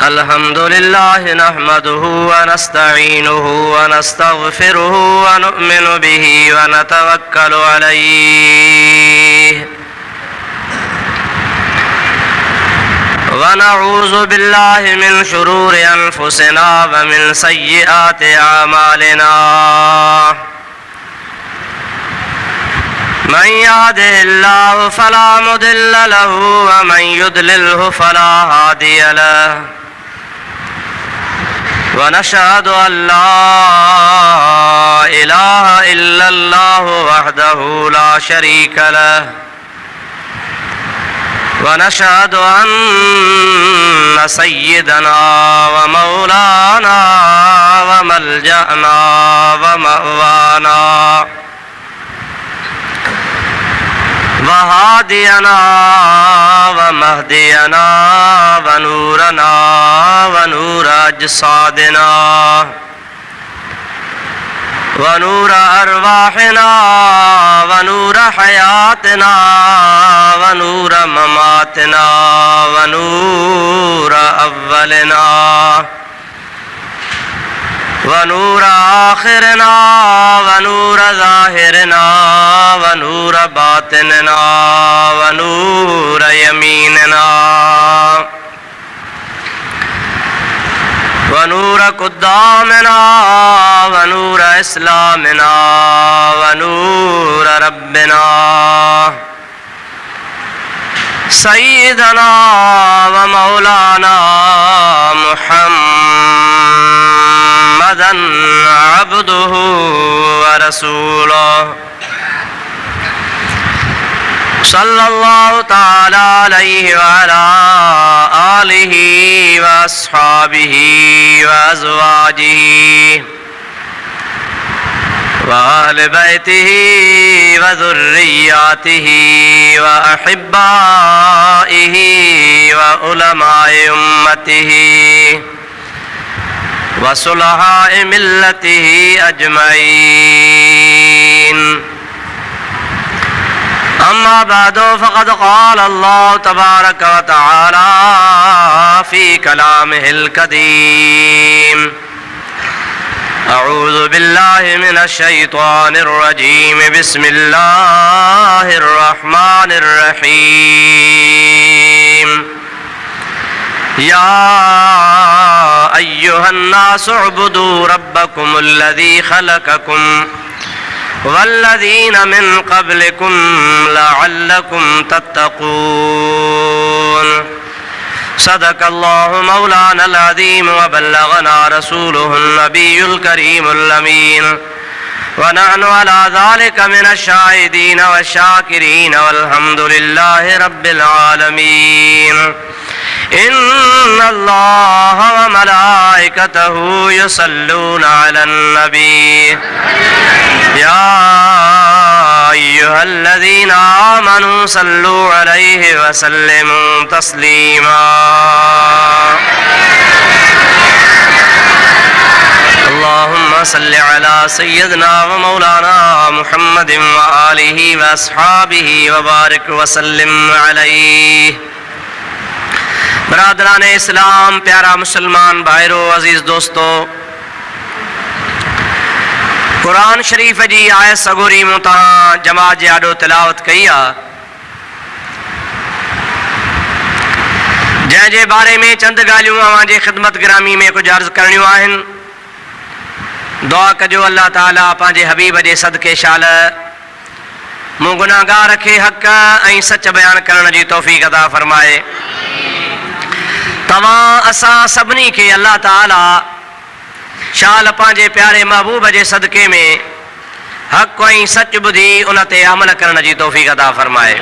अल्हम्दुलिल्लाह नहमदुहु व नस्तईनुहु व नस्तगफिरुहु व नु'मिनु बिही व नतवक्कलु अलैहि व नऊज़ु बिल्लाहि मिन शुरूरि अनफुसिना व मिन सय्यिआति अमालिना मन यहदिहिल्लाहु फला मुदिल्ल लहु व मन युद्लिल्हु फला हादिय लहु व नशहदु अन ला इलाहा इल्लल्लाहु वहदहु ला शरीक लहु व नशहदु अन्न सय्यदना व मौलाना व मलजअना व मअवाना व हादियना व महदियना व नूरना व नूर अजसादिना व नूर अरवाहिना व नूर हयातना व नूर ममातना व नूर अव्वलना व नूर आखिरना व नूर ज़ाहिरना व नूर बातिनना व नूर यमीनना व नूर कुद्दामना व नूर इस्लामना व नूर रब्बिना सय्यदना व मौलाना मुहम्मदन अब्दुहु व रसूलुहु सल्लल्लाहु तआला अलैहि व अला आलिहि व अस्हाबिहि व अज़वाजिहि व अहलि बैतिहि व ज़ुर्रिय्यातिहि व अहिब्बाइहि व उलमाए उम्मतिहि व सुलहाए मिल्लतिहि अजमईन। अम्मा बादो फ़क़द क़ाल अल्लाह तबारक व तआला फ़ी कलामिहिल कदीम अऊज़ु बिल्लाहि मिनश शैतानिर रजीम बिस्मिल्लाहिर रहमानिर रहीम या अय्युहन्नासु उअ्बुदू रब्बकुमुल्लज़ी खलक़कुम वल्लज़ीन मिन क़ब्लिकुम लअल्लकुम तत्तक़ून। सदक़ल्लाहु मौलानल अज़ीम व बल्लगना रसूलुहुन नबियुल करीमुल अमीन व नहनु अला ज़ालिका मिनश शाहिदीन व शाकिरीन वल्हम्दुलिल्लाहि रब्बिल आलमीन। इन्नल्लाह व मलाइकतहु युसल्लूना अलन नबी या अय्युहल्लज़ीना आमनू सल्लू अलैहि व सल्लिमू तस्लीमा। अल्लाहुम्मा सल्लि अला सय्यिदना व मौलाना मुहम्मदिन व आलिहि व अस्हाबिहि व बारिक व सल्लिम अलैहि। बरादरान इस्लाम, प्यारा मुसलमान भाइरो, अजीज दोस्तों, कुरान शरीफ जी आयत सगोरी मूं तव्हां जमात जे आॾो तिलावत कई आहे, जंहिंजे बारे में चंद ॻाल्हियूं अव्हां जे ख़िदमत गिरामी में कुझु अर्ज़ करणियूं आहिनि। दुआ कजो अल्लाह ताला पंहिंजे हबीब जे सदके शाल मूं गुनाहगार खे हक़ ऐं सच बयान करण जी तौफ़ीक़ अता फ़रमाए। तव्हां असां सभिनी खे अल्लाह ताला शाल पंहिंजे प्यारे महबूब जे सदके में हक़ ऐं सच ॿुधी उन ते अमल करण जी तौफ़ीक़ अता फ़रमाए।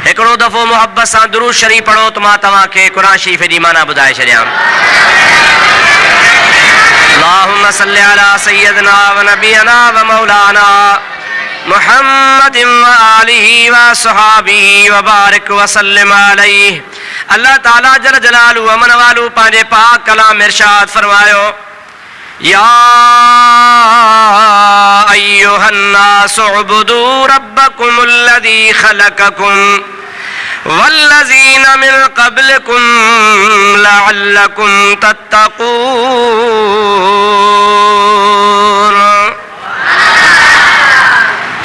हिकिड़ो दफ़ो मुहब्बत सां दुरूद शरीफ़ पढ़ो त मां तव्हांखे क़ुरान शरीफ़ जी माना ॿुधाए छॾियां। अल्लाहुम्मा सल्लि अला सय्यिदना व नबियना व मौलाना मुहम्मदिन व आलिहि व अस्हाबिहि व बारिक व सल्लिम अलैहि। अल्लाह ताला जल जलालु अमन वालू पंहिंजे पाक कलाम इरशाद फरमायो, या अय्युहन्नासु उअ्बुदू रब्बकुमुल्लज़ी खलक़कुम वल्लज़ीना मिन क़ब्लिकुम लअल्लकुम तत्तक़ून।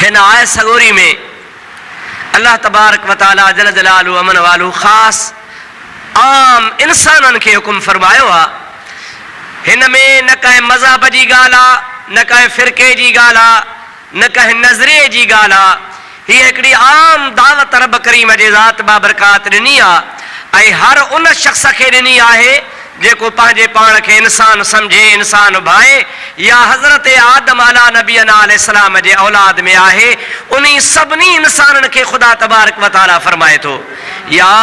हिन आयत सगोरी में अल्लाह तबारक व तआला जल जलालहु अमन वालू ख़ास आम इंसाननि खे हुकुम फरमायो आहे। हिन में न कंहिं मज़हब जी ॻाल्हि आहे, न कंहिं फ़िरक़े जी ॻाल्हि आहे, न कंहिं नज़रिए जी ॻाल्हि आहे। हीअ हिकिड़ी आम दावत रब करीम जे ज़ात बाबरकात ॾिनी आहे ऐं हर उन शख़्स खे ॾिनी आहे जेको पंहिंजे पाण खे इंसान सम्झे, इंसान भाए या हज़रत आदम अला नबीना अलैहिस्सलाम जे औलाद में आहे। उन्हीं सभिनी इंसाननि खे ख़ुदा तबारक व तआला फरमाए थो, या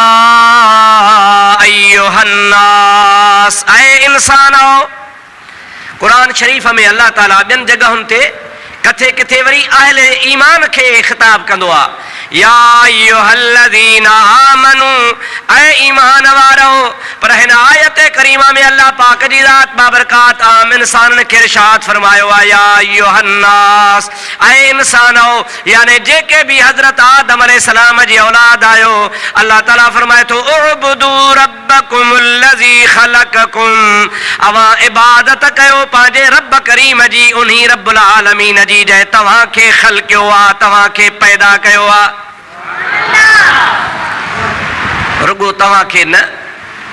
अय्युहन्नास, ऐ इंसानो। कुरान शरीफ़ में अल्लाह ताला ॿियनि जॻहुनि ते किथे किथे वरी अहले ईमान खे ख़िताब कंदो आहे, या अय्युहल्लज़ीना आमनू, ऐ ईमान वारो। पर हिन आयत करीमा में अल्लाह पाक जी ज़ात बाबरकात आम इंसाननि खे इरशाद फरमायो आहे, या अय्युहन्नास, ऐ इंसानो, यानी जेके भी हज़रत आदम अलैहिस्सलाम जी औलाद आयो। अल्लाह ताला फरमाए थो, उअबुदू रब्बकुमुल्लज़ी ख़लक़कुम, अवां इबादत कयो पंहिंजे रब करीम जी, उन्हीं रब्बुल आलमीन जी जंहिं तव्हांखे ख़ल्क़ियो आहे, तव्हांखे पैदा कयो आहे। रुगो तव्हांखे न,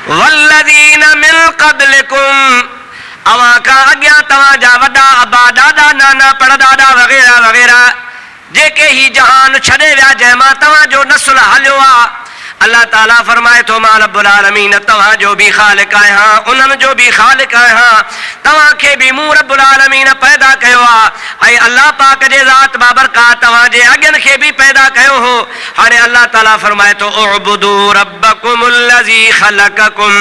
वल्लज़ीना मिन क़ब्लिकुम, अवां खां अॻियां तव्हांजा वॾा अबा, ॾाॾा, नाना, परॾाॾा वग़ैरह वग़ैरह जेके ही जहान छॾे विया, जंहिंमां तव्हांजो नस्ल हलियो आहे। अल्लाह ताला फरमाए थो, मां रब्बुल आलमीन तव्हांजो बि ख़ालिक़ आहियां, उन्हनि जो बि ख़ालिक़ आहियां, तव्हांखे बि मूं रब्बुल आलमीन पैदा कयो आहे। ऐं अल्लाह पाक जे ज़ात बाबरकात तव्हांजे अॻियनि खे बि पैदा कयो हो। हाणे अल्लाह ताला फरमाए थो, उअबुदू रब्बकुमुल्लज़ी ख़लक़कुम,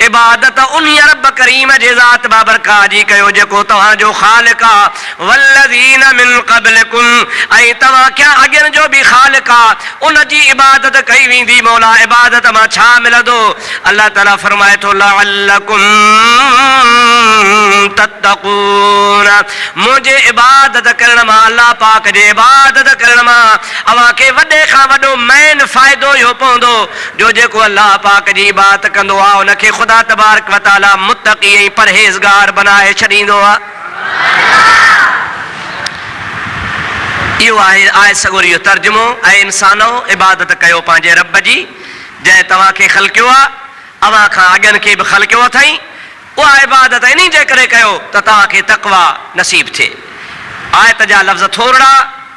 इबादत उन्हीं रब करीम जे ज़ात बाबरकात जी कयो जेको तव्हांजो ख़ालिक़ आहे। वल्लज़ीना मिन क़ब्लिकुम, ऐं तव्हांखे अॻियनि जो बि ख़ालिक़ आहे, उन जी इबादत कई वेंदी। मौला इबादत मां छा मिलंदो? अल्लाह ताला फरमाए थो, लअल्लकुम तत्तक़ून, मुंहिंजे इबादत करण मां, अल्लाह पाक जे इबादत करण मां अव्हां खे वॾे खां वॾो मेन फ़ाइदो इहो पवंदो जो जेको अल्लाह पाक जी इबादत कंदो आहे उनखे ख़ुदा तबारक व तआला मुत्तक़ी ऐं परहेज़गार बनाए छॾींदो आहे। इहो आहे आयत सगोरी जो तर्जुमो। ऐं इंसानो, इबादत कयो पंहिंजे रब जी जंहिं तव्हांखे ख़ल्क़ियो आहे, अव्हां खां अॻियनि खे बि ख़ल्क़ियो अथई। उहा इबादत इन जे करे कयो त तव्हांखे तक़वा नसीब थिए। आयत जा लफ़्ज़ थोरा,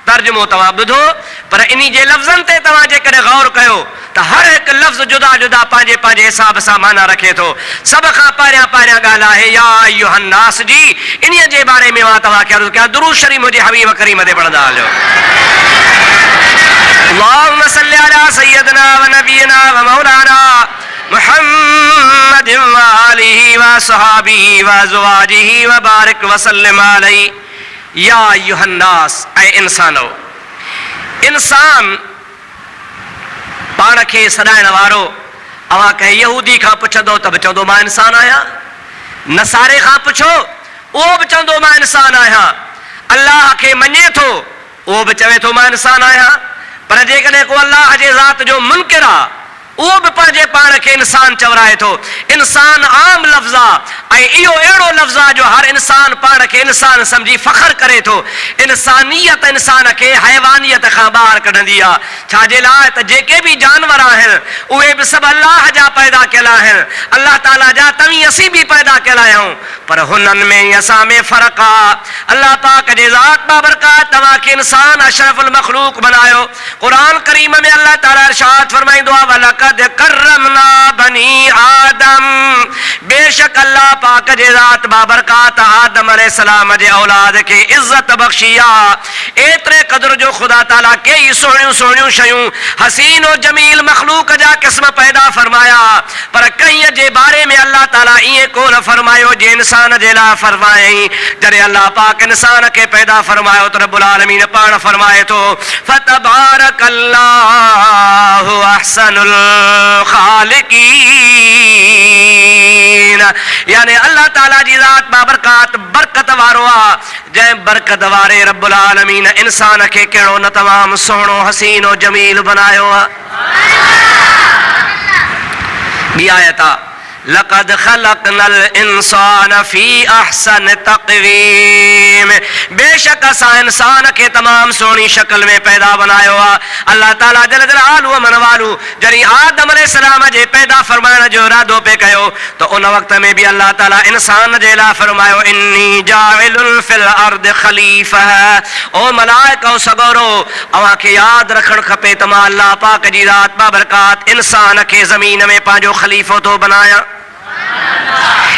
तर्जुमो तव्हां ॿुधो, पर इन जे लफ़्ज़नि ते तव्हां जेकॾहिं गौर कयो त हर हिकु लफ़्ज़ जुदा जुदा पंहिंजे पंहिंजे हिसाब सां माना रखे थो। सभ खां पहिरियां ॻाल्हि आहे या अय्युहन्नास जी। इन जे बारे में मां तव्हांखे अर्ज़ु कयां, दुरूद शरीफ़ मुंहिंजे हबीब करीम ते पढ़ंदा हलियो। अल्लाहुम्मा सल्लि अला सय्यदना व नबीना व मौलाना मुहम्मद व आलिहि व सहाबिहि व अज़वाजिहि व बारिक व सल्लिम अलैहि। या अय्युहन्नास, ऐ इंसानो। इंसान पाण खे सॾाइण वारो, अव्हां कंहिं यहूदी खां पुछंदो त बि चवंदो मां इंसान आहियां। नसारे खां पुछो, उहो बि चवंदो मां इंसान आहियां। अल्लाह खे मञे थो, उहो बि चवे थो मां इंसान आहियां। पर जेकॾहिं को अल्लाह जे ज़ात जो मुनकिर आहे, उहो बि पंहिंजे पाण खे इंसान चवराए थो। इंसान आम लफ़्ज़ आहे ऐं इहो अहिड़ो लफ़्ज़ आहे जो हर इंसान पाण खे इंसान सम्झी फ़ख्र करे थो। इंसानियत इंसान खे हैवानियत खां ॿाहिरि कढंदी आहे। छाजे लाइ? त जेके बि जानवर आहिनि उहे बि सभु अल्लाह जा पैदा कयल आहिनि, अल्लाह ताला जा तव्हीं असीं बि पैदा कयल आहियूं, पर हुननि में असां में फ़र्क़ु आहे। अल्लाह पाक जे ज़ात बाबरकात तव्हांखे इंसान अशरफुल मखलूक बनायो। क़ुरान करीम में अल्लाह ताला इरशाद फरमाईंदो आहे, वलक़द करमना बनी आदम, बेशक अल्लाह पाक जे ज़ात बाबरकात आदम अलैहिस्सलाम जे औलाद खे इज़्ज़त बख़्शी आहे। एतिरे क़दुर जो ख़ुदा ताला कई सुहिणियूं सुहिणियूं शयूं, हसीन और जमील मखलूक जा क़िस्म पैदा फरमाया, पर कईं जे बारे में अल्लाह ताला ईअं कोन फरमायो जे इंसान जे लाइ फरमायईं। जॾहिं अल्लाह पाक इंसान खे पैदा फरमायो त रब्बुल आलमीन पाण फरमाए थो, फतबारकल्लाहु अहसनुल खालिकीन। यानी अल्लाह ताला जी ज़ात बाबरकात बरकत वारो आहे, जंहिं बरकत वारे रब्बुल आलमीन इंसान खे कहिड़ो न तमामु सुहिणो हसीन और जमील बनायो आहे। ही आयत लक़द ख़लक़नल इंसान फ़ी अहसन तक़वीम, बेशक असां इंसान खे तमाम सोहणी शक्ल में पैदा बनायो आहे। अल्लाह ताला जल जलालु मन वालू जॾहिं आदम अलैहिस्सलाम जे पैदा फरमाइण जो इरादो पे कयो त उन वक़्त में भी अल्लाह ताला इंसान जे लाइ फरमायो इन्नी जाइलुन फिल अर्द खलीफ़ा। ओ मलाइका सगोरो अव्हां खे यादि रखणु खपे त मां अल्लाह पाक जी रात बाबरकात इंसान खे ज़मीन में पंहिंजो खलीफ़ो थो बनायां।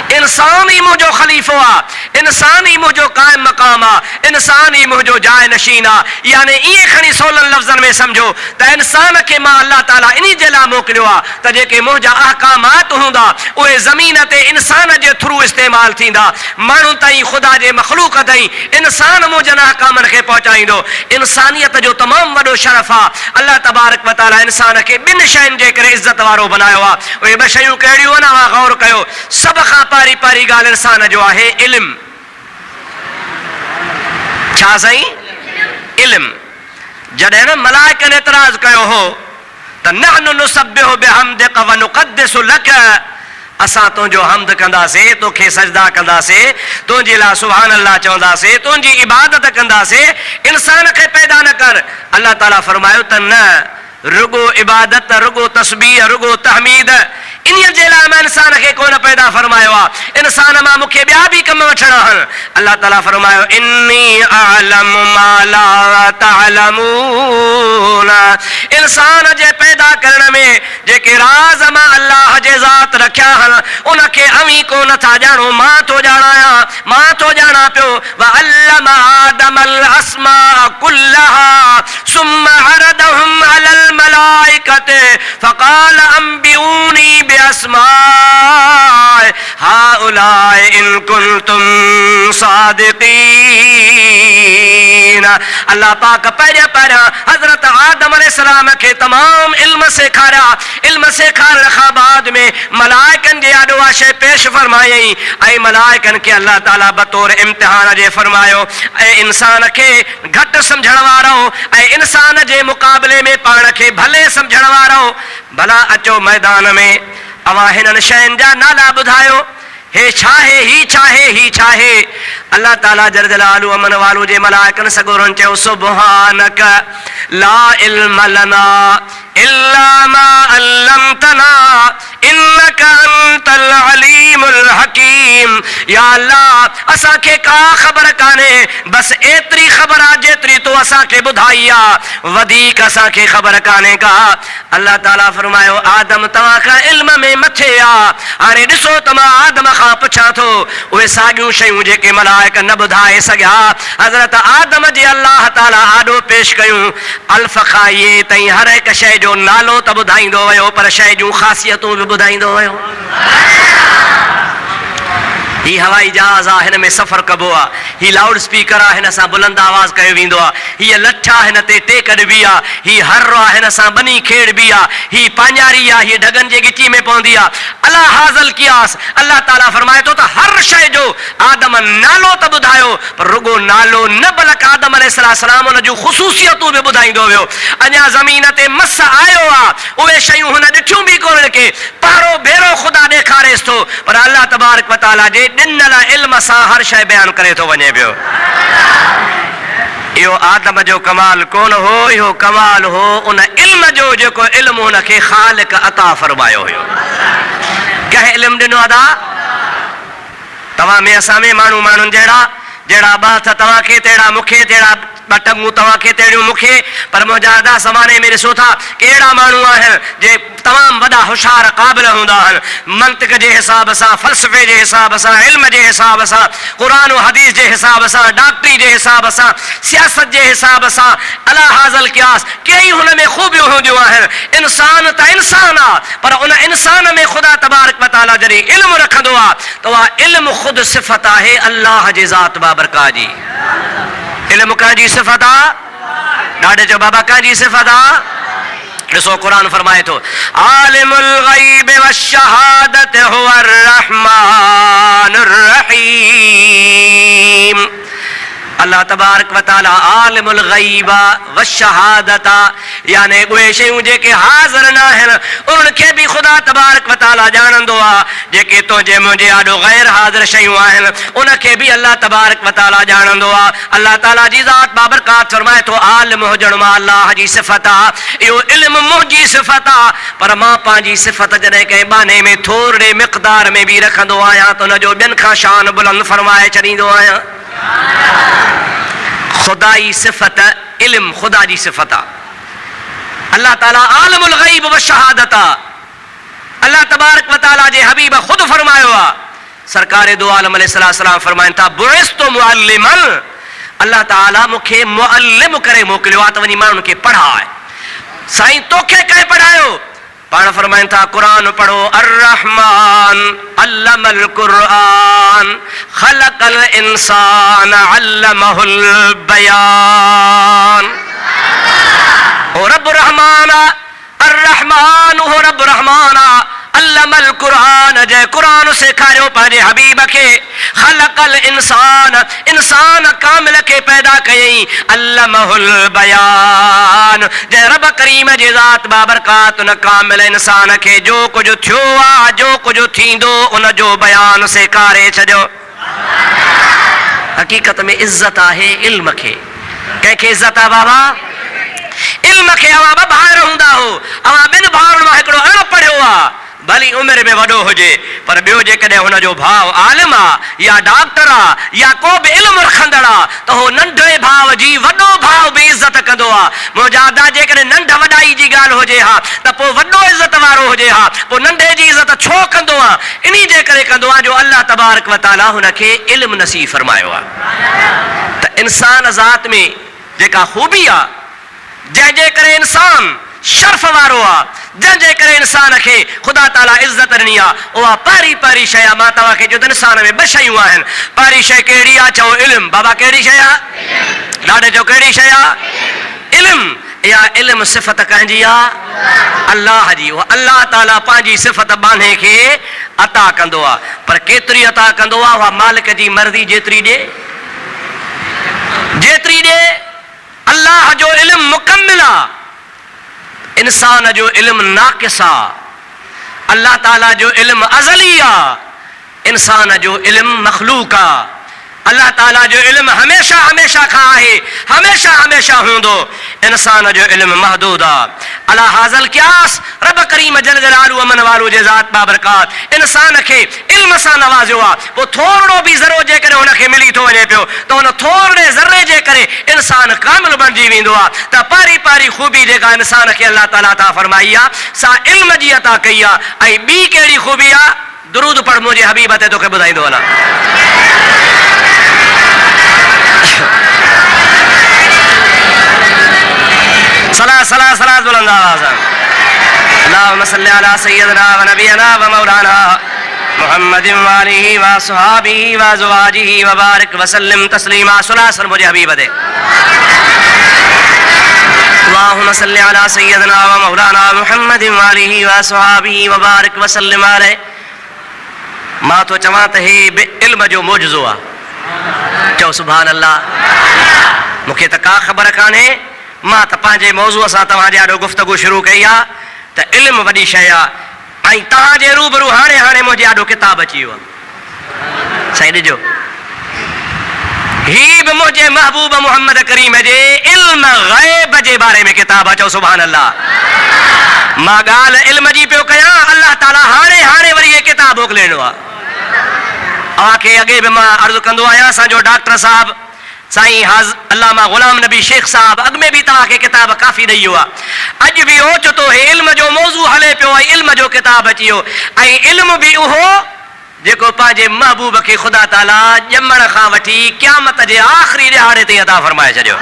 इंसान ही मुझो खलीफो आ, इंसान ही मुझो कायम मकाम आ, इंसान ही मुझो जाय नशीन आ। यानी ये खणी सोलन लफ्ज़न में समझो त इंसान के मां अल्लाह ताला इन्ही जे लाइ मोकिलियो आ त जेके मुंहिंजा अहकामात हूंदा उहे ज़मीन ते इंसान जे थ्रू इस्तेमाल थींदा। माण्हू ताईं ख़ुदा जे मख़लूक ताईं इंसान मुंहिंजनि अहकामनि खे पहुचाईंदो। इंसानियत जो तमामु वॾो शरफ़ आ। अल्लाह तबारक व तआला इंसान खे ॿिनि शयुनि जे करे इज़त वारो बनायो आ। उहे ॿ शयूं कहिड़ियूं आहिनि अव्हां गौर कयो। सब खां पारी पारी ॻाल्हि इंसान जो आहे इल्म। छा साईं? इल्म। जॾहिं न मलाइकनि एतिराज़ कयो हो त नहनु नुसब्बिहु बिहम्दिक व नुक़द्दिसु लक, असां तुंहिंजो हम्द कंदासीं, तोखे सजदा कंदासीं, तुंहिंजे लाइ सुभान अल्लाह चवंदासीं, तुंहिंजी इबादत कंदासीं, इंसान खे पैदा न कर। अल्लाह ताला फरमायो त न, रुगो इबादत, रुगो तस्बीह, रुगो तहमीद, इन जे लाइ मां इंसान खे कोन पैदा फरमायो आहे। इंसान मां मूंखे ॿिया बि कम वठणा आहिनि। अल्लाह ताला फरमायो इन्नी अअलमु मा ला तअलमून। इंसान जे पैदा करण में जेके राज़ मां अल्लाह जे ज़ात रखिया आहिनि उनखे अवी को नथा ॼाणो, मां थो ॼाणायां, मां थो ॼाणा पियो। व अल्लम आदमल अस्मा कुल्लहा सुम्मा अरदहुम अलल मलाइकति फ़क़ाल अंबिऊनी बिअस्माए हाउलाए इन कुंतुम सादिक़ीन। अल्लाह पाक पहिरियां पहिरियां हज़रत आदम अलैहिस्सलाम खे तमाम इल्म सेखारिया। इल्म सेखारण खां बाद में मलाइकनि जे आॾो आ शइ पेश फरमायई ऐं मलाइकनि खे अल्लाह ताला बतौर इम्तिहान जे फरमायो ऐं इंसान खे घटि सम्झण वारो ऐं इंसान जे मुक़ाबले में पाण खे भले सम्झण वारो, भला अचो मैदान में अवां हिननि शयुनि जा नाला ॿुधायो। हे छा आहे, ही छा आहे, ही छा आहे? अल्लाह ताला जल जलालु अमन वालो जे मलाइकनि सगोरनि चयो सुब्हानक ला इल्म लना इल्ला मा अल्लमतना इन्नक अंतल अलीमुल हकीम। या अल्लाह असांखे का ख़बर कान्हे, बस एतिरी ख़बर आहे जेतिरी तो असांखे ॿुधाई आहे, वधीक असांखे ख़बर कान्हे का। अल्लाह ताला फरमायो आदम तव्हां खां इल्म में मथे आहे। हाणे ॾिसो त मां आदम खां पुछां थो उहे साॻियूं शयूं जेके मलाइक न ॿुधाए सघिया। हज़रत आदम जे अल्लाह ताला आॾो पेश कयूं। अल्फ़ खां इहे ताईं हर हिकु शइ जो नालो त ॿुधाईंदो वियो पर शइ जूं ख़ासियतूं बि ॿुधाईंदो वियो। ही हवाई जहाज़ आहे, हिन में सफ़र कबो आहे। ही लाउड स्पीकर आहे, हिन सां बुलंद आवाज़ कयो वेंदो आहे। हीअ लठ आहे, हिन ते टेक ॾिबी आहे। ही हर आहे, हिन सां बनी खेड़बी आहे। ही पांजारी आहे, हीअ ढगनि जे गिची में पवंदी आहे। अला हाज़ल कियास। अल्लाह ताला फरमाए थो त हर शइ जो आदम नालो त ॿुधायो पर रुगो नालो न, बल्कि आदम अलैहिस्सलाम उन जूं ख़ुसूसियतूं बि ॿुधाईंदो वियो। अञा ज़मीन ते मस आयो आहे, उहे शयूं हुन ॾिठियूं बि कोन के पहिरों भेरो ख़ुदा ॾेखारेसि थो, पर अल्लाह तबारक व तआला जे ॾिनल इल्म सां हर शइ बयानु करे थो वञे पियो। इहो आदम जो कमाल कोन हो, इहो कमाल हो उन इल्म जो जेको इल्म हुनखे ख़ालिक अता फरमायो हुयो। कंहिं इल्म ॾिनो अदा? तव्हां में असां में माण्हू माण्हुनि जहिड़ा जहिड़ा ॿ हथ तव्हांखे तहिड़ा मूंखे, तहिड़ा ॿ टंगूं तव्हांखे तहिड़ियूं मूंखे, पर मुंहिंजा अदा ज़माने में ॾिसो था कि अहिड़ा माण्हू आहिनि जे तमामु वॾा होशियार क़ाबिल हूंदा आहिनि। मंतिक जे हिसाब सां, फ़लसफ़े जे हिसाब सां, इल्म जे हिसाब सां, क़ुरान और हदीस जे हिसाब सां, डॉक्टरी जे हिसाब सां, सियासत जे हिसाब सां, अला हाज़ल कियास कई हुन में ख़ूबियूं हूंदियूं आहिनि। इंसान त इंसान आहे, पर उन इंसान में ख़ुदा तबारक व तआला जॾहिं इल्म रखंदो आहे त उहा इल्म ख़ुदि सिफ़त आहे अल्लाह जे ज़ात बाबरकात जी। इल्म कंहिंजी सिफ़त आहे? ॾाढे चयो बाबा कंहिंजी सिफ़त आहे? ॾिसो क़ुरान फरमाए थो आलिमुल ग़ैब वश्शहादत हुवर रहमानुर रहीम। अल्लाह अल्लाह तबारक व तआला आलिमुल गैब व शहादत, यानी उहे शयूं जेके हाज़िर न आहिनि उनखे बि ख़ुदा तबारक व तआला ॼाणंदो आहे। जेके तुंहिंजे मुंहिंजे आॾो गैर हाज़िर शयूं आहिनि उनखे बि अल्लाह तबारक व तआला ॼाणंदो आहे। अल्लाह ताला जी ज़ात बाबरकात फरमाए थो आलिम हुजण मां अल्लाह जी सिफ़त आहे, इहो इल्म मुंहिंजी सिफ़त आहे, पर मां पंहिंजी सिफ़त जॾहिं कंहिं बाने में थोरे मिक़दार में बि रखंदो आहियां त उनजो ॿियनि खां शान बुलंद फरमाए छॾींदो आहियां। खुदाई सिफ़त इल्म खुदा जी सिफ़त आहे। अल्लाह ताला आलिमुल गैब व शहादत आहे। अल्लाह तबारक व तआला जे हबीब खुद फरमायो आहे, सरकार दो आलम अलैहिस्सलाम फरमाइनि था बुइस्तु मुअल्लिमन, अल्लाह ताला मूंखे मुअल्लिम करे मोकिलियो आहे त वञी माण्हुनि खे पढ़ाए। साईं तोखे कंहिं पढ़ायो? पाण फरमाइनि था क़ुरान पढ़ो, अर्रहमान अल्लमल क़ुरान ख़लक़ल इंसान अल्लमहुल बयान। ओ रब रहमान अर्रहमान हो रब रहमान अल्लमल क़ुरान, जंहिं क़ुरान सेखारियो पंहिंजे हबीब खे, ख़लक़ल इंसान इंसान कामिल खे पैदा कयईं, अल्लमहुल बयान, जंहिं रब करीम जी ज़ात बाबरकात उन कामिल इंसान खे जो कुझु थियो आहे जो कुझु थींदो उन जो बयान सेखारे छॾियो। हक़ीक़त में इज़त आहे इल्म खे। कंहिंखे इज़त आहे बाबा? इल्म खे। अवां ॿ भाउर हूंदा हो, अवां ॿिनि भाउरनि मां हिकिड़ो अहिड़ो पढ़ियो आहे भली उमिरि में वॾो हुजे, पर ॿियो जेकॾहिं हुनजो भाउ आलिम आहे या डॉक्टर आहे या को बि इल्मु रखंदड़ आहे त हो नंढे भाउ जी वॾो भाउ बि इज़त कंदो आहे। मुंहिंजा अदा जेकॾहिं नंढ वॾाई जी ॻाल्हि हुजे हा त पोइ वॾो इज़त वारो हुजे हा, पोइ नंढे जी इज़त छो कंदो आहे? इन जे करे कंदो आहे जो अल्लाह तबारक व तआला हुनखे इल्मु नसीब फरमायो आहे। त इंसान ज़ात में जेका ख़ूबी आहे, जंहिंजे करे इंसान शर्फ वारो आहे, जंहिंजे करे इंसान खे ख़ुदा ताला इज़त ॾिनी आहे, उहा पहिरीं पहिरीं शइ आहे। मां तव्हांखे चयो त इंसान में ॿ शयूं आहिनि। पहिरीं शइ कहिड़ी आहे? चओ इल्मु। बाबा कहिड़ी शइ आहे? ॾाढे चओ कहिड़ी शइ आहे? इल्मु। इहा इल्मु सिफ़त कंहिंजी आहे? अल्लाह जी। उहा अल्लाह ताला पंहिंजी सिफ़त बाने खे अता कंदो आहे, पर केतिरी अता कंदो आहे? उहा मालिक जी मर्ज़ी जेतिरी ॾे जेतिरी ॾे। अल्लाह जो इल्मु मुकम्मिल आहे, इंसान जो इल्मु नाक़िस आहे। अल्लाह ताला जो इल्मु अज़ली आहे, इंसान जो इल्मु मख़लूक आहे। अल्लाह ताला जो इल्मु हमेशा हमेशा खां आहे, हमेशा हमेशा हूंदो। इंसान जो इल्मु महदूद आहे। अला हाज़ल क़ियास रब करीम जल जलालहू अमन वालो जे ज़ात बाबरकात इंसान खे इल्म सां नवाज़ियो आहे। पोइ थोरो बि ज़रो जे करे हुनखे मिली थो वञे पियो त हुन थोरे ज़रे जे करे इंसान कामिल बणिजी वेंदो आहे। त पहिरीं पहिरीं ख़ूबी जेका इंसान खे अल्लाह ताला अता फरमाई आहे सा इल्म जी अता कई आहे। ऐं ॿी कहिड़ी ख़ूबी आहे? दुरूद पढ़ मुंहिंजे हबीब ते तोखे ॿुधाईंदो वञा। सला सला सला बुलंद आवाज़। अल्लाहुम्मा सल्लि अला सय्यिदना व नबियना व मौलाना मुहम्मदिन व आलिहि व अस्हाबिहि व अज़वाजिहि व बारिक व सल्लिम तस्लीमा। सला सर मुझे हबीब दे। अल्लाहुम्मा सल्लि अला सय्यिदना व मौलाना मुहम्मदिन व आलिहि व अस्हाबिहि व बारिक व सल्लिम अलैहि। मां तो चवां त हे इल्म जो मोजज़ो आहे। चओ सुभान अल्लाह। मूंखे त का ख़बर कान्हे, मां त पंहिंजे मौज़ूअ सां तव्हांजे आॾो गुफ़्तगू शुरू कई आहे त इल्मु वॾी शइ आहे। ऐं तव्हांजे रूबरू हाणे हाणे मुंहिंजे आॾो किताब अची वियो आहे। साईं ॾिजो, ही बि मुंहिंजे महबूब मुहम्मद करीम जे इल्म ग़ैब जे बारे में किताब आहे। चओ सुभान अल्लाह। मां ॻाल्हि इल्म जी पियो कयां, अल्लाह ताला हाणे हाणे वरी इहे किताब मोकिलिणो आहे। तव्हांखे अॻे बि मां अर्ज़ु कंदो आहियां, असांजो डॉक्टर साहिबु साईं अल्लामा ग़ुलाम नबी शेख साहब अॻ में बि तव्हांखे किताब काफ़ी ॾेई वियो आहे। अॼु बि ओचो थो हे इल्म जो मौज़ू हले पियो ऐं इल्म जो किताब अची वियो। ऐं इल्म बि उहो जेको पंहिंजे महबूब खे ख़ुदा ताला ॼमण खां वठी क़यामत जे आख़िरी ॾिहाड़े ताईं अता फरमाए छॾियो।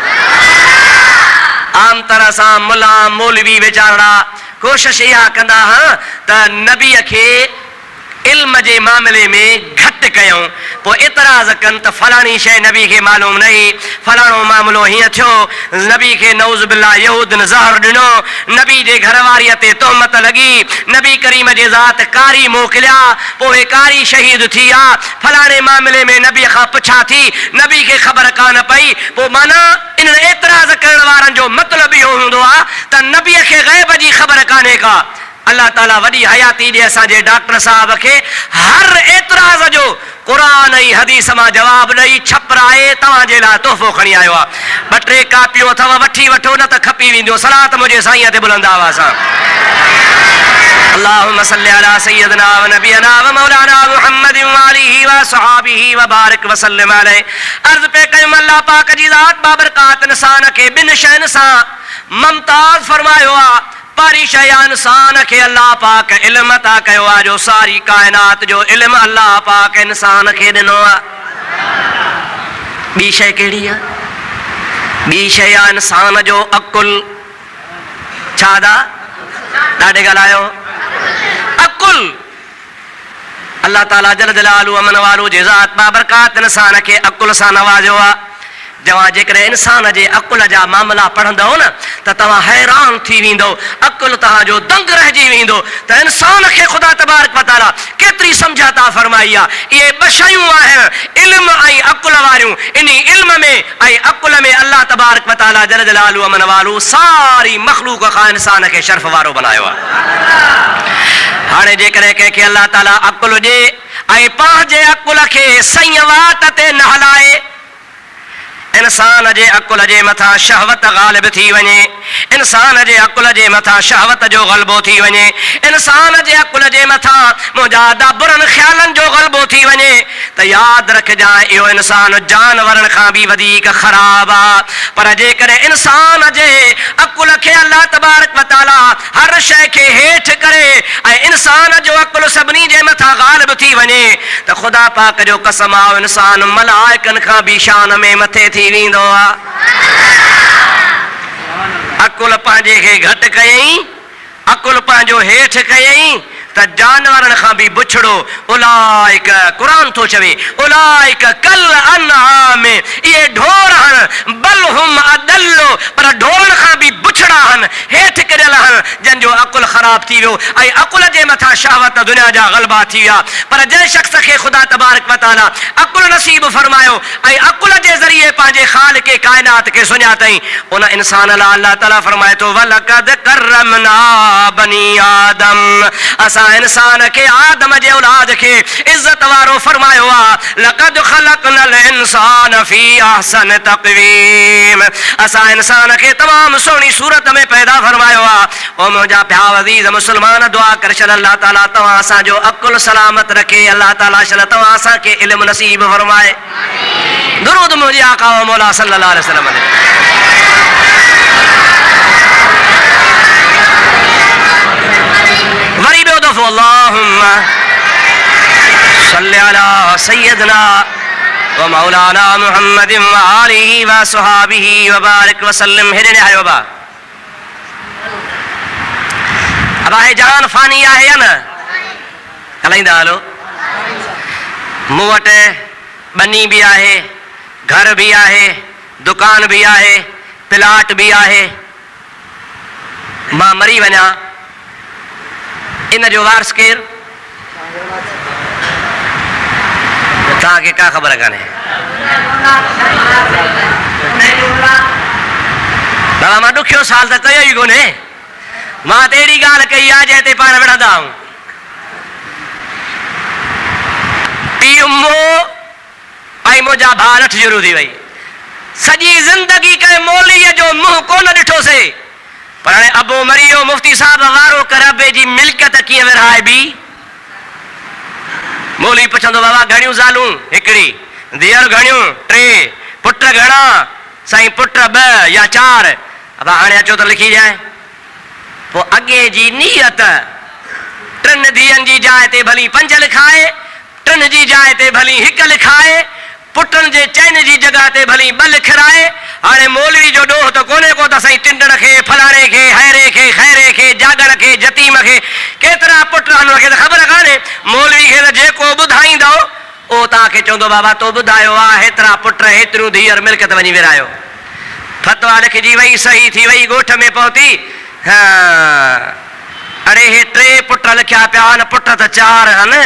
आम तरह सां मुला मौलवी वीचारा कोशिश इहा कंदा हा त नबीअ खे इल्म जे मामले में घटि कयूं, पोइ एतिराज़ कनि त फलाणी शइ नबी खे मालूम नहीं, फलाणो मामिलो हीअं थियो, नबी खे नऊज़ बिल्लाह यहूदन ज़हर ॾिनो, नबी जे घरवारीअ ते तोहमत लॻी, नबी करीम जे ज़ात कारी मोकिलिया, पोइ कारी शहीद थी विया, फलाणे मामले में नबी खां पुछा थी, नबी खे ख़बर कान पई। पोइ माना इन्हनि एतिराज़ करण वारनि जो मतिलबु इहो हूंदो आहे त नबीअ खे ग़ैब जी ख़बर कान्हे का। अल्लाह ताला वॾी हयाती ॾे असांजे डॉक्टर साहब खे हर एतिराज़ जो क़ुरान ऐं हदीस मां जवाबु ॾेई छपराए तव्हांजे लाइ तोहफ़ो खणी आयो आहे। ॿ टे कापियूं अथव, वठी वठो, न त खपी वेंदो। सलात मुंहिंजे साईं ते बुलंद आवाज़ सां। अल्लाहुम्मा सल्लि अला सय्यदना व नबियना व मौलाना मुहम्मद व आलिहि व सहाबिहि व बारिक व सल्लिम अलैहि। अर्ज़ पे कयूं अल्लाह पाक जी ज़ात बाबरकात इंसान खे ॿिनि शयुनि सां मुमताज़ फरमायो आहे। पहिरीं शइ इंसान खे अल्लाह पाक इल्म अता कयो आहे, जो सारी काइनात जो इल्म अल्लाह पाक इंसान खे ॾिनो आहे। ॿी शइ कहिड़ी आहे? ॿी शइ आहे इंसान जो अकुल। छा दा ॾाढे ॻाल्हायो? अकुल। अल्लाह ताला जल जलालहू अमन वालो जे ज़ात बाबरकात इंसान खे अकुल सां नवाज़ियो आहे। जवां जेकॾहिं इंसान जे अकुल जा मामला पढ़ंदव न त तव्हां हैरान थी वेंदो, अकुल तव्हांजो दंग रहिजी वेंदो त इंसान खे ख़ुदा तबारक व तआला केतिरी सम्झाता फरमाई आहे। इहे ॿ शयूं आहिनि, इल्म ऐं अकुल वारियूं। इन इल्म में ऐं अकुल में अल्लाह तबारक व तआला जल जलालहू अमन वालो सारी मख़लूक़ खां इंसान खे शर्फ़ वारो बनायो आहे। हाणे जेकॾहिं कंहिंखे अल्लाह ताला अकुल ॾे ऐं पंहिंजे अकुल खे सही वात ते न हलाए, इंसान जे अकुल जे मथां शहवत ग़ालिब थी वञे, इंसान जे अकुल जे मथां शहवत जो ग़लबो थी वञे, इंसान जे अकुल जे मथां मुजादा बुरनि ख़्यालनि जो ग़लबो थी वञे, त यादि रखजांइ इहो इंसान जानवरनि खां बि वधीक ख़राब आहे। पर जेकॾहिं इंसान जे अकुल खे अल्लाह तबारक व तआला हर शइ खे हेठि करे ऐं इंसान जो अकुल सभिनी जे मथां ग़ालिब थी वञे त ख़ुदा पाक जो कसम आहे, इंसान मलाइकनि खां बि शान में मथे थी वेंदो आहे। अकुल पंहिंजे खे घटि कयईं, अकुल पंहिंजो हेठि कयईं त जानवरनि खां बि बुछड़ो। उलाइक, क़ुरान थो चवे, उलाइक कल अनआम, इहे ढोर आहिनि, बल हुम अदल्लो, पर ढोरनि खां बि बुछड़ा आहिनि, हेठि किरियल आहिनि, जंहिंजो अकुल ख़राब थी वियो ऐं अकुल जे मथां शहवत दुनिया जा ग़लबा थी विया। पर जंहिं शख़्स खे ख़ुदा तबारक व तआला अकुल नसीब फरमायो ऐं अकुल जे ज़रिए पंहिंजे ख़ालिक़ काइनात खे सुञातईं, उन इंसान लाइ अल्लाह ताला फरमाए थो, वलक़द करमना बनी आदम, असां इंसान खे आदम जे औलाद खे इज़त वारो फरमायो आहे। लक़द ख़लक़नल इंसान फी अहसन तक़वीम, असां इंसान खे तमामु सुहिणी सूरत में पैदा फरमायो आहे। ओ मुंहिंजा प्या अज़ीज़ मुस्लमान, दुआ कर छॾ अल्लाह ताला तव्हां असांजो अकुल सलामत रखे, अल्लाह ताला छॾ तव्हां असांखे इल्म नसीब फरमाए। दुरूद मुंहिंजे आका व मौला सल्लल्लाहु अलैहि वसल्लम। वरी ॿियो दफ़ो अल्लाहुम्मा सल्लि अला सय्यदना व मौलाना मुहम्मद व आलिहि व सहाबिहि व बारिक व सल्लिम। हेॾे आयो बा, अब आहे जान फानी आहे या न? हलाईंदा हलो। मूं वटि बनी बि आहे, घर बि आहे, दुकान बि आहे, प्लाट बि आहे। मां मरी वञा, इन जो वारस केरु? तव्हांखे का ख़बर कान्हे? बाबा मां ॾुखियो साल त कयो ई कोन्हे, मां त अहिड़ी ॻाल्हि कई आहे जंहिं ते पाण विढ़ंदा आहियूं। पीउ मूं ऐं मुंहिंजा भाउ 8 शुरू थी वई, सॼी ज़िंदगी कंहिं मौलीअ जो मुंहुं कोन ॾिठोसीं, पर हाणे अबो मरी वियो, मुफ़्ती साहब वारो कर अबे जी मिल्कियत कीअं विरहाइबी? मौली पुछंदो, बाबा घणियूं ज़ालूं? हिकिड़ी। धीअर घणियूं? 3। पुट घणा? साईं पुट 2 या 4। अब हाणे अचो त लिखी ॾियां। पोइ अॻे जी नियत 3 धीअनि जी जाइ ते भली 5 लिखाए, 3 जी जाइ ते भली 1 लिखाए, पुटनि जे चैन जी जॻह ते भली 2 लिखाए। हाणे मौलवी जो ॾोह त कोन्हे को त साईं टिंडण खे, फलाणे खे, हैरे खे, खैरे खे, जागड़ खे, जतीम खे केतिरा पुट आहिनि, मूंखे त ख़बर कान्हे। मौलवी खे त जेको ॿुधाईंदो उहो तव्हांखे चवंदो बाबा तो ॿुधायो आहे हेतिरा पुट हेतिरियूं धीअर मिल्कियत वञी विरायो। फतवा लिखजी वई, सही थी वई, ॻोठ में पहुती। अरे हे 3 पुट लिखिया पिया आहिनि, पुट त 4 आहिनि।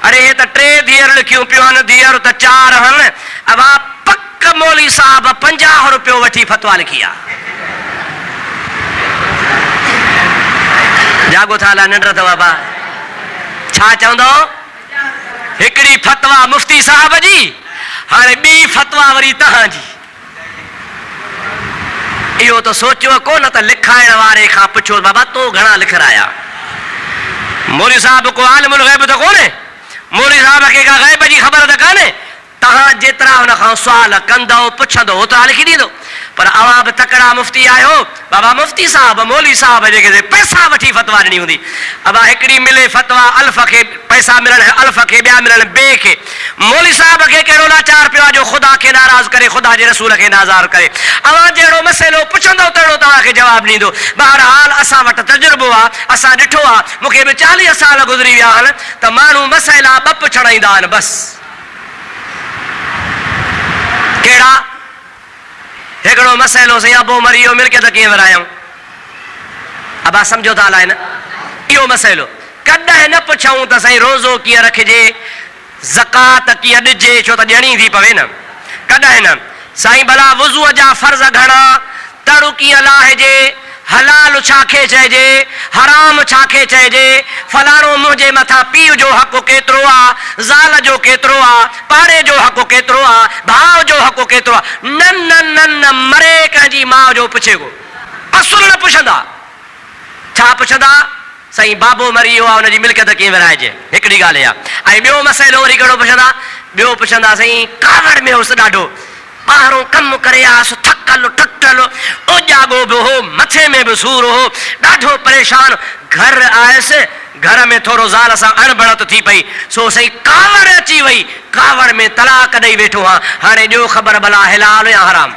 अरे हे त 3 धीअर लिखियूं पियूं आहिनि, धीअर त 4 आहिनि। अब पक मौली साहब 50 रुपयो वठी फतवा लिखी आहे। जागो था ला निंड अथव बाबा, छा चवंदो? हिकिड़ी फतवा मुफ्ती साहब जी, हाणे ॿी फतवा वरी तव्हांजी। इहो त सोचियो कोन त लिखाइण वारे खां पुछो बाबा तो घणा लिखराया? मौली साहब को आलिमुल गैब त कोन्हे, मौली साहब खे का गैब जी ख़बर त कान्हे। तव्हां जेतिरा हुन खां सुवाल कंदव पुछंदो ओतिरा लिखी ॾींदो। पर अवां बि तकड़ा मुफ्ती आहियो बाबा, मुफ्ती साहब मौली साहब जेके पैसा वठी फतवा ॾिनी हूंदी। अब हिकिड़ी मिले फतवा अल्फ खे पैसा मिलण अल्फ खे, ॿिया मिलण ॿिए खे। मौली साहब खे कहिड़ो लाचार पियो आहे जो ख़ुदा खे नाराज़ करे, ख़ुदा जे रसूल खे नाज़ार करे। अवां जहिड़ो मसइलो पुछंदो तहिड़ो तव्हांखे जवाबु ॾींदो। बहरहाल असां वटि तजुर्बो आहे, असां ॾिठो आहे। मूंखे बि 40 साल गुज़री विया आहिनि त माण्हू मसइला 2 पुछण ईंदा आहिनि बसि। कहिड़ा? हिकिड़ो मसइलो साईं अबो मरी वियो, मिल्कियत कीअं विरायूं? अबा सम्झो था अलाए न इहो मसइलो कॾहिं न पुछऊं त साईं रोज़ो कीअं रखिजे, ज़कात कीअं ॾिजे, छो त ॾियणी थी पवे न। कॾहिं न साईं भला वुज़ूअ जा फर्ज़ घणा, तड़ू कीअं लाहिजे, हलाल छाखे चइजे, हराम छाखे चइजे, फलाणो मुंहिंजे मथां पीउ जो हक़ केतिरो आहे, ज़ाल जो केतिरो आहे, पाड़े जो हक़ केतिरो आहे, भाउ जो हक़ केतिरो आहे। न न न न मरे कंहिंजी माउ जो पुछेगो, असुल न पुछंदा। छा पुछंदा? साईं बाबो मरी वियो आहे, हुनजी मिल्कियत कीअं विराइजे, हिकिड़ी ॻाल्हि आहे। ऐं ॿियो मसइलो वरी कहिड़ो पुछंदा? ॿियो पुछंदा साईं कावड़ में हुउसि ॾाढो, ॿाहिरों कमु करे आयुसि, थकल टुटल, ओॼागो बि हो, मथे में बि सूर हो, ॾाढो परेशान। घर आयुसि, घर में थोरो ज़ाल सां अणबणत थी पई, सो साईं कावड़ अची वई, कावड़ में तलाक ॾेई वेठो आहे। हाणे ॾियो ख़बर भला हलाल या हराम?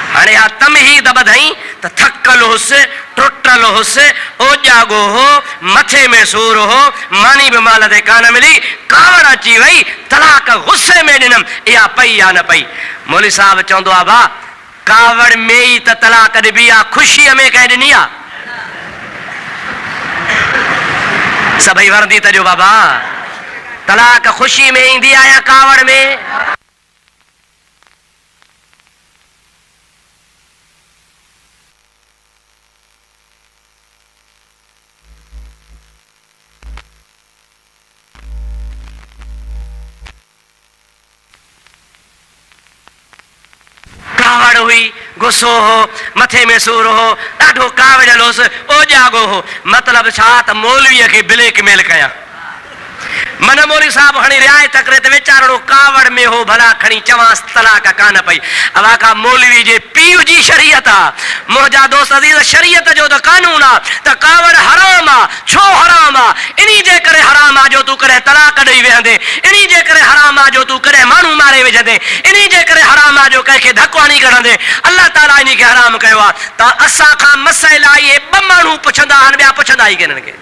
हाणे हा तमहीद ॿधई त थकल हुउसि, टुटल हुउसि, ओॼागो हो, मथे में सूर हो, मानी बि माल ते कान मिली, कावड़ अची वई, तलाक गुस्से में ॾिनमि। इहा पई या न पई? मौली साहब चवंदो आहे बा कावड़ में ई त तलाक ॾिबी आहे, ख़ुशीअ में कंहिं ॾिनी आहे? सभई वरंदी तजो बाबा, तलाक ख़ुशी में ईंदी आहे या कावड़ में? कावड़ हुई, गुस्सो हो, मथे में सूर हो, ॾाढो कावड़ियल होसि, ओॼागो हो। मतिलबु छा त मौलवीअ खे ब्लैकमेल कयां। मन मौली साहब हाणे रिआयत करे त वीचारो कावड़ में हो, भला खणी चवांसि तलाक कान पई। अवा का मौलवी जे पीउ जी शरीयत आहे। मुंहिंजा दोस्त अज़ीज़, शरीयत जो त कानून आहे त कावड़ हराम आहे। छो हराम आहे? इन्ही जे करे हराम आहे जो तूं कॾहिं तलाक ॾेई वेहंदे, इन्ही जे करे हराम आहे जो तूं कॾहिं माण्हू मारे विझंदे, इन्ही जे करे हराम आहे जो कंहिंखे धकु हणी कढंदे। अलाह ताला इन खे हराम कयो आहे। त असां खां मसइला इहे 2 माण्हू पुछंदा आहिनि, ॿिया पुछंदा ई कोन्हनि के।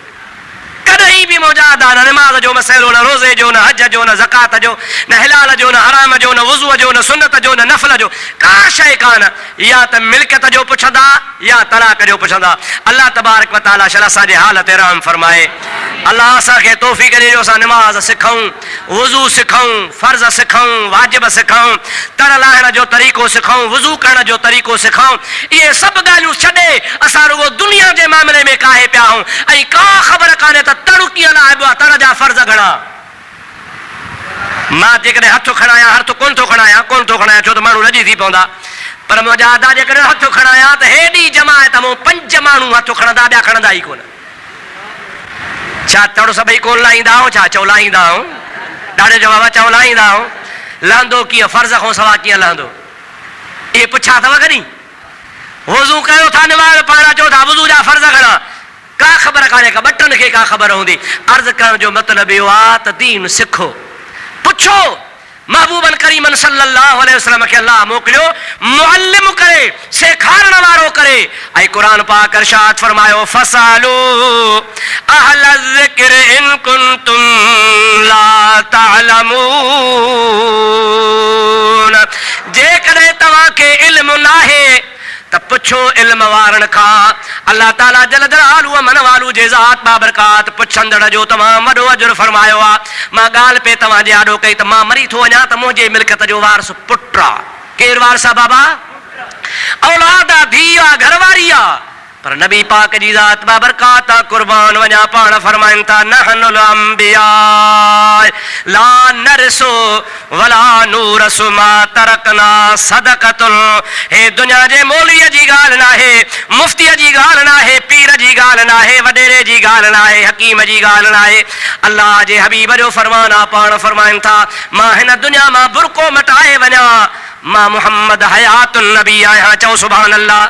कॾहिं बि मौजादा न नमाज़ जो मसइलो, न रोज़े जो, न हज जो, न ज़कात जो, न हिलाल जो, न हराम जो, न वुज़ूअ जो, न सुन्नत जो, न नफ़ल जो, का शइ कान। या त मिल्कियत जो पुछंदा या तलाक जो पुछंदा। अल्लाह तबारक व तआला शल असांजे हाल ते रहम फरमाए। अल्लाह असांखे तौफ़ीक़ ॾे जो असां नमाज़ सिखूं, वुज़ू सिखूं, फ़र्ज़ सिखूं, वाजिब सिखूं, तर लाहिण जो तरीक़ो सिखूं, वुज़ू करण जो तरीक़ो सिखूं। इहे सभु ॻाल्हियूं छॾे असां रुॻो दुनिया जे मामले में काहे पिया आहियूं ऐं का ख़बर कान्हे त तड़ू कीअं लाहिबो आहे, तर जा फ़र्ज़ घणा। मां जेकॾहिं हथु खणायां, हथु कोन थो खणायां छो त माण्हू रॼी थी पवंदा, पर मुंहिंजा अदा जेकॾहिं हथु खणायां त हेॾी जमायत मूं 5 माण्हू हथु खणंदा, ॿिया खणंदा ई कोन। छा तड़ सभई कोन लाहींदा आहियूं? छा चओ लाहींदा आहियूं? ॾाढे जवाब चओ लाहींदा आहियूं। लहंदो कीअं? फ़र्ज़ खां सवा कीअं लहंदो? इहे पुछा अथव कॾहिं? वुज़ू कयो था, नमाज़ पढ़ण अचो था, वुज़ू जा फ़र्ज़ घणा? का ख़बर कान्हे, का बटन खे का ख़बर हूंदी। अर्ज़ु करण जो मतिलबु इहो आहे त दीन सिखो, पुछो। महबूबन करीमन सल्लल्लाहु अलैहि वसल्लम खे अल्लाह मोकिलियो मुअल्लिम करे, सेखारण वारो करे। ऐं क़ुरान पाक इरशाद फरमायो फसालू अहल ज़िक्र इन कुंतुम ला तालमून। जेकॾहिं तव्हांखे इल्म नाहे त पुछो इल्म वारन खां। अल्लाह ताला जल जलालु मन वालू जे ज़ात बाबरकात पुछंदड़ जो तमामु वॾो अजुर फरमायो आहे। मां ॻाल्हि पे तव्हांजे आॾो कई त मां मरी थो वञा त मुंहिंजे मिल्कियत जो वारस पुटु आहे। केरु वारस आहे बाबा? औलाद आहे, धीउ आहे, घरवारी आहे। पर नबी पाक जी ज़ात बाबरकात कुर्बान वञा पाण फरमाइनि था नहनुल अंबिया ला नरसु वला नूरसु मा तरकना सदक़तुल। हे दुनिया जे मौलवीअ जी ॻाल्हि नाहे, मुफ्तीअ जी ॻाल्हि नाहे, पीर जी ॻाल्हि नाहे, वॾेरे जी ॻाल्हि नाहे, हकीम जी ॻाल्हि नाहे। अल्लाह जे हबीब जो फरमान आहे, पाण फरमाइनि था मां हिन दुनिया मां बुरको मटाए वञा, मां मुहम्मद हयातुन नबी आहियां। चओ सुभान अल्लाह।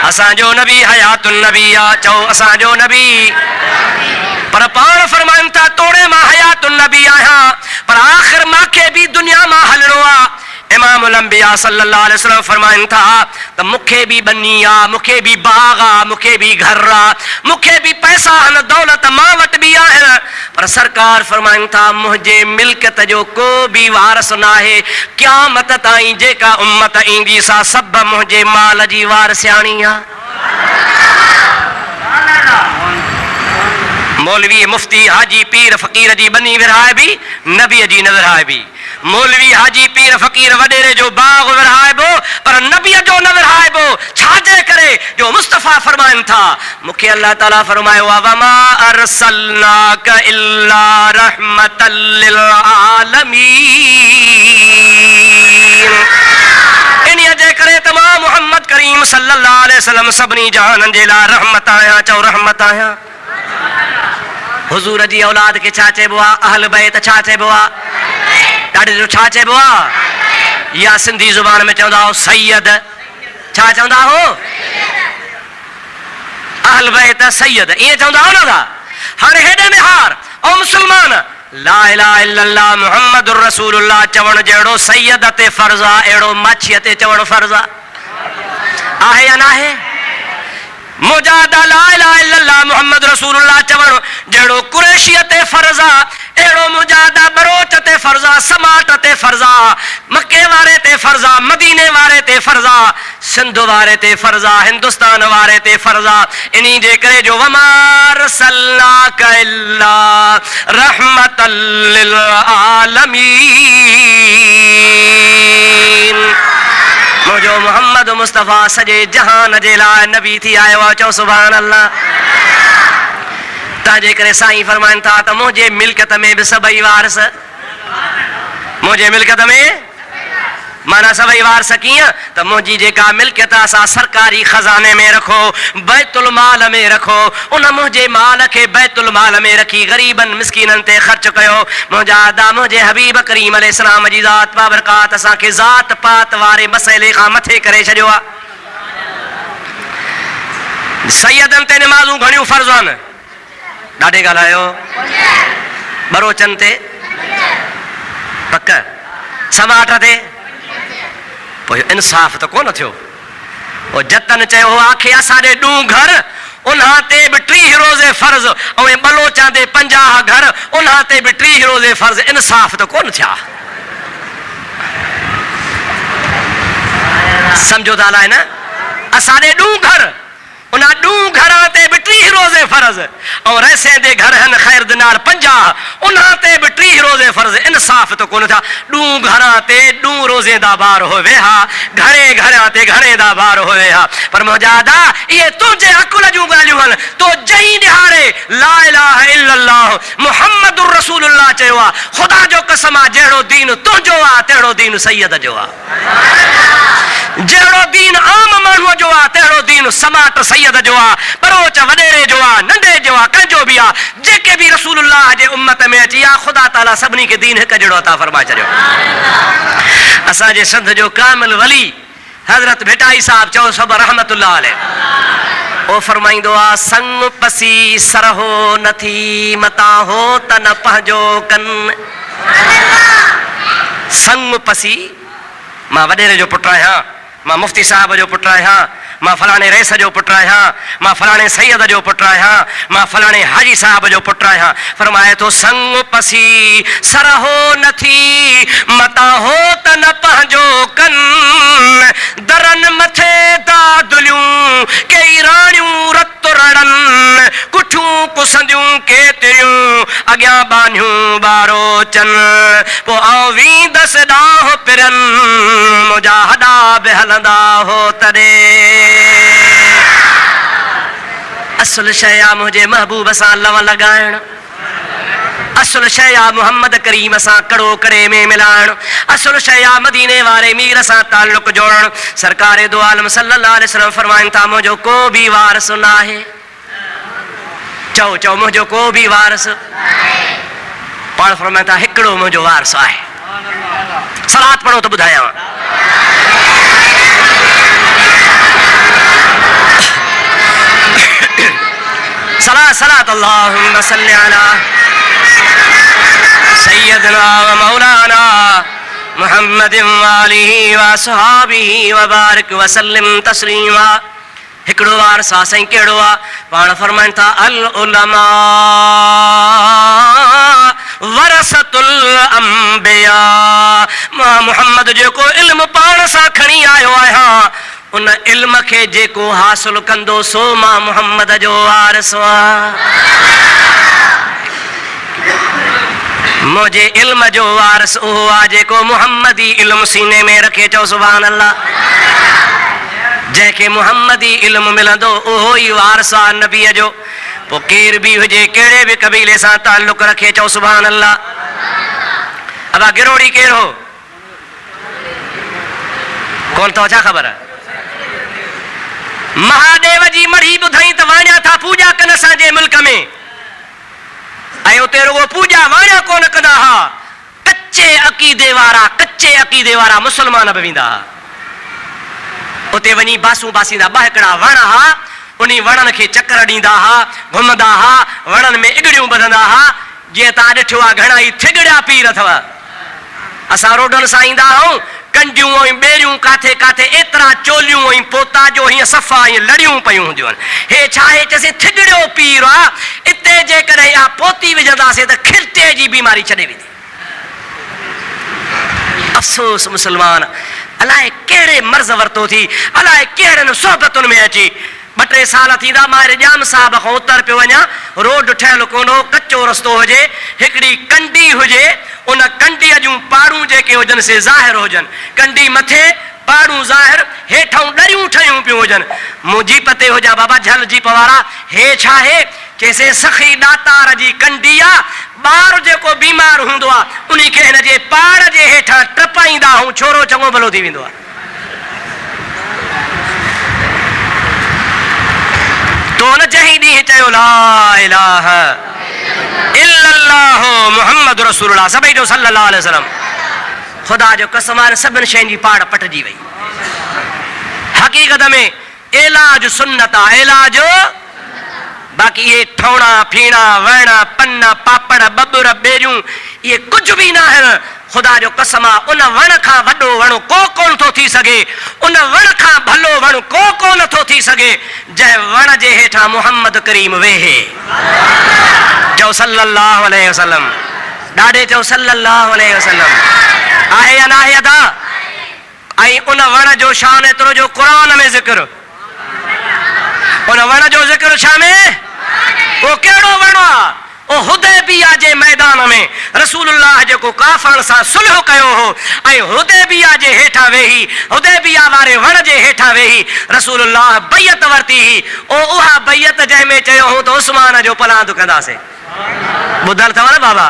असांजो नबी हयातुन नबी आहे। चओ असांजो नबी। पर पाण फरमाइनि था तोड़े मां हयातुन नबी आहियां, पर आख़िर मूंखे बि दुनिया मां हलणो आहे। इमामुल अंबिया सल्लल्लाहु अलैहि वसल्लम फरमाइनि था त मूंखे बि बनी आहे, मूंखे बि बाग़ आहे, मूंखे बि घर आहे, मूंखे बि पैसा आहिनि, दौलत मां वटि बि आहिनि। पर सरकार फरमाइनि था मुंहिंजे मिल्कियत जो को बि वारस न आहे। क़यामत ताईं जेका उम्मत ईंदी सा सभु मुंहिंजे माल जी वारसियाणी आहे। मौलवी, मुफ्ती, हाजी, पीर, फ़कीर जी बनी विरहाए बि, नबीअ जी न विरहाए बि। मौलवी, हाजी, पीर, फ़कीर वॾेरे जो बाग़ विरहाइबो, पर नबीअ जो न विरहाइबो। छाजे करे? जो मुस्तफ़ा फरमाइनि था मूंखे अल्लाह ताला फरमायो आहे वमा अरसलनाक इल्ला रहमतल लिल आलमीन। इन्हीअ जे करे त मां मुहम्मद करीम सल्लल्लाहु अलैहि वसल्लम सभिनी जहाननि जे लाइ रहमत आहियां। चओ रहमत आहियां। हुजूर जी औलाद खे छा चइबो आहे? अहल बैत। छा चइबो आहे? ॾाढे जो छा चइबो आहे? या सिंधी ज़ुबान में चवंदा हो सैयद। छा चवंदा हो? अहल बैत सैयद ईअं चवंदा हो न था। हाणे हेॾे में हार ऐं मुस्लमान ला इलाहा इल्लल्लाह मुहम्मदुर रसूलुल्लाह चवण जहिड़ो सैयद ते फर्ज़ आहे, अहिड़ो माछीअ ते चवण फर्ज़ आहे या न आहे? मुजादा ला इलाहा इल्लल्लाह मुहम्मद रसूलुल्लाह चवण जहिड़ो कुरैशीअ ते फर्ज़ आहे, अहिड़ो मुजादा बरोच ते फर्ज़ आहे, समाट ते फर्ज़ आहे, मके वारे ते फर्ज़ आहे, मदीने वारे ते फर्ज़ आहे, सिंध वारे ते फर्ज़ आहे, हिंदुस्तान वारे ते फर्ज़ आहे। इन्ही जे करे जो वमा अरसलनाक इल्ला रहमतल लिल आलमीन। मुझो मोहम्मद मुस्तफ़ा सॼे जहान जे लाइ नबी थी आयो आहे। चओ सुभान अल्लाह। तंहिंजे करे साईं फरमाइनि था त मुंहिंजे मिल्कियत में बि सभई वारस, मुंहिंजे मिल्कियत में माना सभई वारस कीअं त मुंहिंजी जेका मिल्कियत असां सरकारी खज़ाने में रखो, बैतुल माल में रखो, उन मुंहिंजे माल खे बैतुल माल में रखी ग़रीबनि मिस्कीननि ते ख़र्च कयो। मुंहिंजा आदा मुंहिंजे हबीब करीम अलैहिस्सलाम जी ज़ात बाबरकात असांखे ज़ात पात वारे मसइले खां मथे करे छॾियो आहे। सैयदनि ते निमाज़ूं घणियूं फ़र्ज़ आहिनि? ॾाढे ॻाल्हायो। बरोचनि ते पक, समाट ते पोइ इंसाफ़ त कोन थियो। पोइ जतन चयो आखे असांजे ॾूं घर उन्हां ते बि 30 रोज़े फ़र्ज़ ऐं बलोचां ते 50 घर उन्हां ते बि 30 रोज़े फ़र्ज़। इंसाफ़ त कोन थिया। सम्झो था अलाए न? असांजे ॾूं घर उन ॾूं घरां ते बि 30 रोज़े फ़र्ज़ ऐं रैसे ते घर आहिनि ख़ैर दिनार 50 उन्हां ते बि 30 रोज़े फ़र्ज़। इंसाफ़ त कोन थिया। ॾूं घरां ते ॾूं रोज़े दा ॿार होवे हा, घणे घरां ते घणे दा ॿार होवे हा। पर मुंहिंजा आदा इहे तुंहिंजे अकुल जूं ॻाल्हियूं आहिनि। तो जहीं ॾिहारे ला इलाहा इल्लल्लाह मुहम्मदुर रसूलुल्लाह चयो आहे। ख़ुदा जो कसम आहे जहिड़ो दीन तुंहिंजो आहे तहिड़ो दीन सैयद जो आहे। जहिड़ो दीन आम माण्हूअ जो आहे तहिड़ो दीन समाट सैयद जो आहे, बरोच वॾेरे जो आहे, नंढे जो आहे, कंहिंजो बि आहे। जेके बि रसूलुल्लाह जे उम्मत में अची आहे ख़ुदा ताला सभिनी खे दीन हिकु जहिड़ो अता फरमाए छॾियो। असांजे सिंध जो कामिल वली हज़रत भिटाई साहब चओ सभु रहमतुल्लाह अलैह, ओ फरमाईंदो आहे संग पसी सरहो नथी मता हो त न पंहिंजो कन। संग पसी मां वॾेरे जो पुटु आहियां, मां मुफ्ती साहब जो पुटु आहियां, मां फलाणे रईस जो पुटु आहियां, मां फलाणे सैयद जो पुटु आहियां, मां फलाणे हाजी साहब जो पुटु आहियां। फरमाए थो संग पसी सरहो नथी मता हो त न पंहिंजो कन दरन मथे दादुलियूं कई राणियूं रत रड़न कुठियूं कुसंदियूं केतिरियूं अॻियां बानियूं बारो चन पोइ आऊं वींदसि ॾांहुं पिरन मुंहिंजा हॾा बि हलंदा हो तॾहिं। असुल शइ आहे मुंहिंजे महबूब सां लव लॻाइण, असुल शइ आहे मुहम्मद करीम सां कड़ो करे में मिलाइण, असुल शइ आहे मदीने वारे मीर सां ताल्लुक़ जोड़ण। सरकार दो आलम सल्लल्लाहु अलैहि वसल्लम फरमाइनि था मुंहिंजो को बि वारिस न आहे। चओ चओ मुंहिंजो को बि वारिस। पाण फरमाइनि था हिकिड़ो मुंहिंजो वारिस आहे। सलात पढ़ो त ॿुधायांव। सलात अल्लाहुम्मा सल्लि अला सय्यदना व मौलाना मुहम्मद व आलिहि व असहाबिहि व बारिक व सल्लिम तस्लीमा। हिकिड़ो वारिस आहे साईं, कहिड़ो आहे? पाण फरमाइनि था अल उलमा वरसतुल अंबिया। मां मुहम्मद जेको इल्म पाण सां खणी आयो आहियां उन इल्म खे जेको हासिल कंदो सो मां मुहम्मद जो वारिस आहियां। मुझे इल्म जो वारिस उहो आहे जेको मुहम्मदी इल्म सीने में रखे। चओ सुभान अल्लाह। जंहिंखे मुहम्मदी इल्म मिलंदो उहो ई वारिस आहे नबीअ जो। पोइ केर बि हुजे कहिड़े बि कबीले सां ताल्लुक़ रखे। चओ सुभान अल्लाह। अब गिरोड़ी केरु हो? कोन अथव छा ख़बर? महादेव जी मढ़ी ॿुधाई त वाणिया था पूॼा कनि असांजे मुल्क में, ऐं उते रुगो पूॼा वाणिया कोन कंदा हुआ। कच्चे अक़ीदे वारा मुस्लमान बि वेंदा हुआ। उते वञी बासूं बासींदा। ॿ हिकिड़ा वण हुआ, उन वणनि खे चकर ॾींदा हुआ, घुमंदा हुआ, वणनि में इगड़ियूं ॿधंदा हुआ। जीअं तव्हां ॾिठो आहे घणा ई थिगड़िया पीर अथव। असां रोडनि सां ईंदा आहियूं, कंडियूं ऐं ॿेड़ियूं काथे काथे एतिरा चोलियूं ऐं पोता जो हीअं सफ़ा ईअं लड़ियूं पयूं हूंदियूं आहिनि। हे छा आहे? चइसे थिगड़ियो पीर आहे। इते जेकॾहिं इहा पोती विझंदासीं त खिरते जी बीमारी छॾे वेंदी। अफ़सोस मुस्लमान अलाए कहिड़े मर्ज़ वरितो थी, अलाए कहिड़नि सोहबतुनि में अची। 2-3 साल थींदा मां जाम साहब खां उतर पियो वञा। रोड ठहियलु कोन हो, कचो रस्तो हुजे, हिकिड़ी कंडी हुजे, उन कंडीअ जूं पाड़ूं जेके हुजनि से ज़ाहिर हुजनि। कंडी मथे पाड़ूं ज़ाहिर, हेठां डरियूं ठहियूं पियूं हुजनि। मूं जीप ते हुजा बाबा झल जीप वारा। हे छा आहे? चइसे सखी दातार जी कंडी आहे। ॿार जेको बीमार हूंदो आहे उन खे हिन जे पाड़ जे हेठां टपाईंदा ऐं छोरो चङो भलो थी वेंदो आहे। तो न जंहिं ॾींहुं चयो ला इलाहा इल्लल्लाहु मुहम्मद रसूलुल्लाह सभई जो सल्लल्लाहु अलैहि वसल्लम, ख़ुदा जो कसम आहे सभिनि शयुनि जी पाड़ पटिजी वई। हक़ीक़त में इलाज सुन्नत आहे, इलाज बाक़ी ये ठोणा फीणा वण पन पापड़ बबुर बेरियूं ये कुछ भी ना है। खुदा जो कसम आहे उन वण खां वॾो वण को कोन थो थी सघे, उन वण खां भलो वण को कोन थो थी सघे जंहिं वण जे हेठां मुहम्मद करीम वेहे। चओ सल्लल्लाहु अलैहि वसल्लम। ॾाढे चओ सल्लल्लाहु अलैहि वसल्लम। आहे या न आहे अदा? ऐं उन वण जो शान एतिरो जो क़ुरान में ज़िक्र, उन वण जो ज़िक्र छा में? वो कहिड़ो वण आहे? ओ हुदैबिया जे मैदान में रसूलुल्लाह जेको काफ़रन सां सुलह कयो हो ऐं हुदैबिया जे हेठां वेही, हुदैबिया वारे वण जे हेठां वेही रसूलुल्लाह बैयत वरती ही। ओ उहा बैयत जंहिं में चयो हो त उस्मान जो पलांद कंदासीं। ॿुधल अथव न बाबा?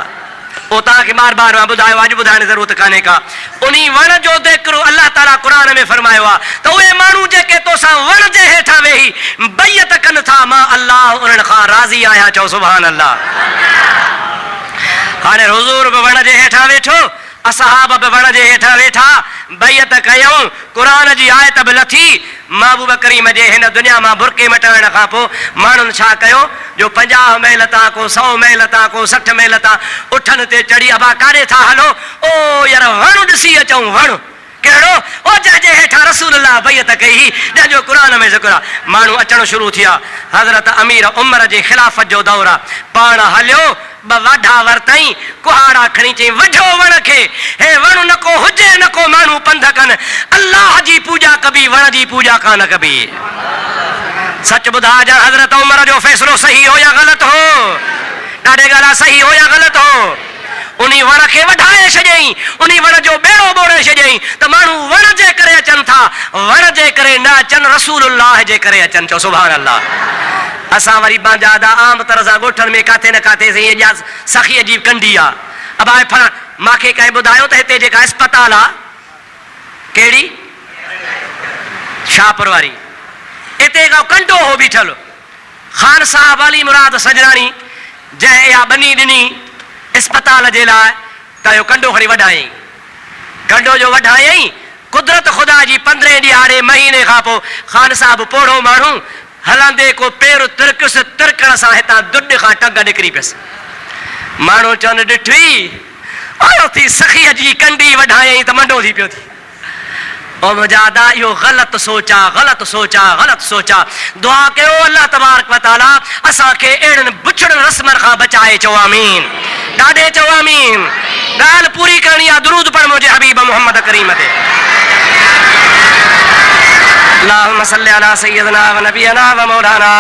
पोइ तव्हांखे बार बार मां ॿुधायो, अॼु ॿुधाइण जी ज़रूरत कान्हे का। उन वण जो ज़िक्र अल्लाह ताला क़ुरान में फरमायो आहे त उहे माण्हू जेके तोसां वण जे हेठां वेही बैयत कनि था, मां अल्लाह उन्हनि खां राज़ी आहियां। चओ सुभान अल्लाह। हाणे हुज़ूर बि वण जे हेठां वेठो, असहाब बि वण जे हेठां वेठा, बैयत कयूं, क़ुरान जी आयत बि लथी। महबूब करीम जे हिन दुनिया मां बुरके मटाइण खां पोइ माण्हुनि छा कयो जो 50 मैल तां को 100 मैल तां को 60 मैल तां उठनि ते चढ़ी अबा काॾे था हलो? ओ यार वण ॾिसी अचूं, वण कहिड़ो ओ जंहिंजे हेठां रसूलुल्लाह बैत कई, जंहिंजो क़ुरान में ज़िक्र आहे। माण्हू अचणु शुरू थिया। हज़रत अमीर उमर जे ख़िलाफ़त जो दौर आहे। पाण हलियो, ॿ वाढा वरितई, कुहाड़ा खणी चई वझो वण खे, हे वण न को हुजे न को माण्हू पंध कनि, अल्लाह जी पूॼा कबी, वण जी पूॼा कान कबी। सच ॿुधा जा हज़रत उमर जो फ़ैसिलो सही हो या ग़लति हो? ॾाढे ॻाल्हि सही हो या ग़लति हो? उन वण खे वढाए छॾियईं, उन वण जो बेड़ो ॿोड़े छॾियईं त माण्हू वण जे करे अचनि था, वण जे करे न अचनि, रसूलुल्लाह जे करे अचनि। चओ सुभान अल्लाह। असां वरी बांजादा आम तरह सां ॻोठनि में काथे न काथे इहा सखी अजीब कंडी आहे। अब आहे फलाण, मूंखे कंहिं ॿुधायो त हिते जेका अस्पताल आहे कहिड़ी शाहपुर वारी, हिते का कंडो हो बीठल, ख़ान साहब अली मुराद सजराणी जंहिं इहा बनी ॾिनी अस्पताल जे लाइ, त इहो कंडो खणी वढायईं। कंडो जो वढायईं, कुदरत ख़ुदा जी 15 ॾियारे महीने खां पोइ ख़ान साहब पोड़ो माण्हू हलंदे को पेर तिरकुसि, तिरकण सां हितां दुॾ खां टंग निकिरी पियसि। माण्हू चवनि ॾिठी आयो थी सखीअ जी कंडी वढायईं त मंडो थी पियो थी। ओ मुजादा इहो ग़लति सोचा, ग़लति सोचा, ग़लति सोचा। दुआ कयो अल्लाह तबारक व तआला असांखे अहिड़नि बुछड़नि रस्मनि खां बचाए। चओ आमीन, ॾाढे चओ आमीन। ॻाल्हि पूरी करणी आहे, दुरूद पढ़ मुंहिंजे हबीब मोहम्मद करीम ते। अल्लाहुम्मा सल्लि अला सय्यदना व नबियना व मौलाना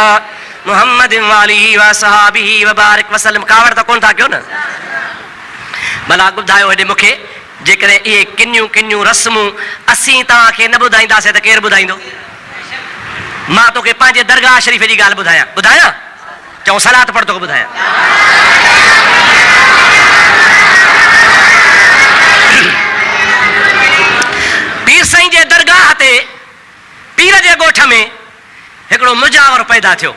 मुहम्मद व आलिहि व सहाबिहि व बारिक वसल्लम। कावड़ त कोन था कयो न? भला ॿुधायो हेॾे मूंखे, जेकॾहिं इहे किनियूं किनियूं रस्मूं असीं तव्हांखे न ॿुधाईंदासीं त केरु ॿुधाईंदो? मां तोखे पंहिंजे दरगाह शरीफ़ जी ॻाल्हि ॿुधायां। ॿुधायां? चऊं सलात पढ़ तोखे ॿुधायां। पीर साईं जे दरगाह ते, पीर जे ॻोठ में हिकिड़ो मुजावर पैदा थियो।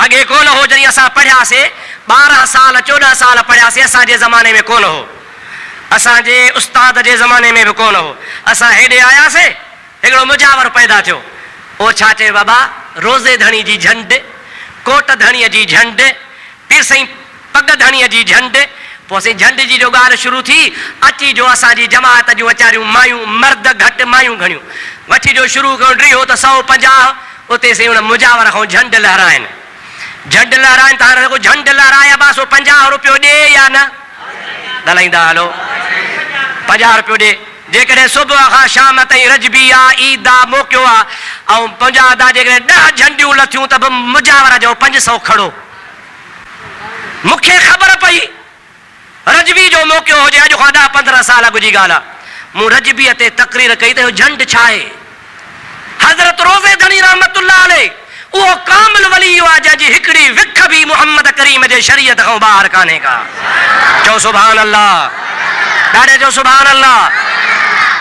अॻे कोन हो, जॾहिं असां पढ़ियासीं 12 साल 14 साल पढ़ियासीं, असांजे ज़माने में कोन हो, असांजे उस्ताद जे ज़माने में बि कोन हो। असां हेॾे आयासीं, हिकिड़ो मुजावर पैदा थियो। उहो छा चए बाबा, रोज़े धणी जी झंड, कोट धणीअ जी झंड, पीर साईं पग धणीअ जी झंड। पोइ असीं झंड जी जो ॻाल्हि शुरू थी, अची जो असांजी जमात जूं वीचारियूं मायूं, मर्द घटि मायूं घणियूं, वठी जो शुरू कयो ड्रीहो त 150, उते साईं हुन मुजावर खां झंड लहराइनि। झंड लहराइनि त हाणे झंड लहराया बस 50 रुपयो ॾे या न ॻाल्हाईंदा हलो? 50 रुपयो ॾे। जेकॾहिं सुबुह खां शाम ताईं रजबी आहे, ईद आहे, मौक़ियो आहे, ऐं 50 दा जेकॾहिं 10 झंडियूं लथियूं त बि मुजावर जो 500 खड़ो। मूंखे ख़बर पई रजबी जो मौक़ियो हुजे, अॼु खां 10-15 साल अॻु जी ॻाल्हि आहे। मूं रजबीअ ते तक़रीर कई त इहो झंड छा आहे? हज़रत रोज़े धणी रहमतुल्लाह अलैह उहो कामिल वली आहे जंहिंजी हिकिड़ी विख बि मुहम्मद करीम जे शरीयत खां ॿाहिरि कान्हे का। चओ सुभान अल्लाह, ॾाढे चओ सुभान अल्लाह।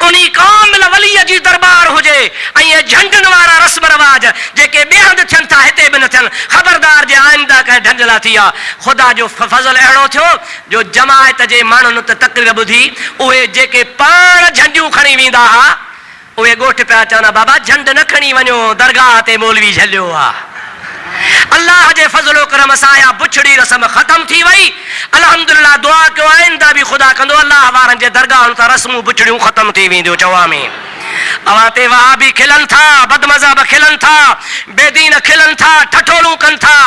उन्ही कामिल वलीअ जी दरबार हुजे ऐं इहे झंडनि वारा रस्म रवाज जेके ॿिए हंधि थियनि था हिते बि न थियनि। ख़बरदार जे आइंदा कंहिं ढंढला थी आहे। ख़ुदा जो फज़ल अहिड़ो थियो जो जमायत जे माण्हुनि त तक़रीर ॿुधी, उहे जेके पाण झंडियूं खणी वेंदा हुआ, उहे ॻोठ पिया चवनि बाबा झंड न खणी वञो, दरगाह ते मौलवी झलियो आहे। अल्लाह जे फज़लो करम सां या बुछड़ी रस्म ख़त्म थी वई। अल्हम्दुलिल्लाह दुआ कयो आइंदा बि ख़ुदा कंदो, अल्लाह वारनि जे दरगाहनि तां रस्मूं बुछड़ियूं ख़त्म थी वेंदियूं। चओ आमीन। अवां ते वहाबी खिलनि था, बदमज़हब खिलनि था, बेदीन खिलनि था, ठठोलूं कनि था,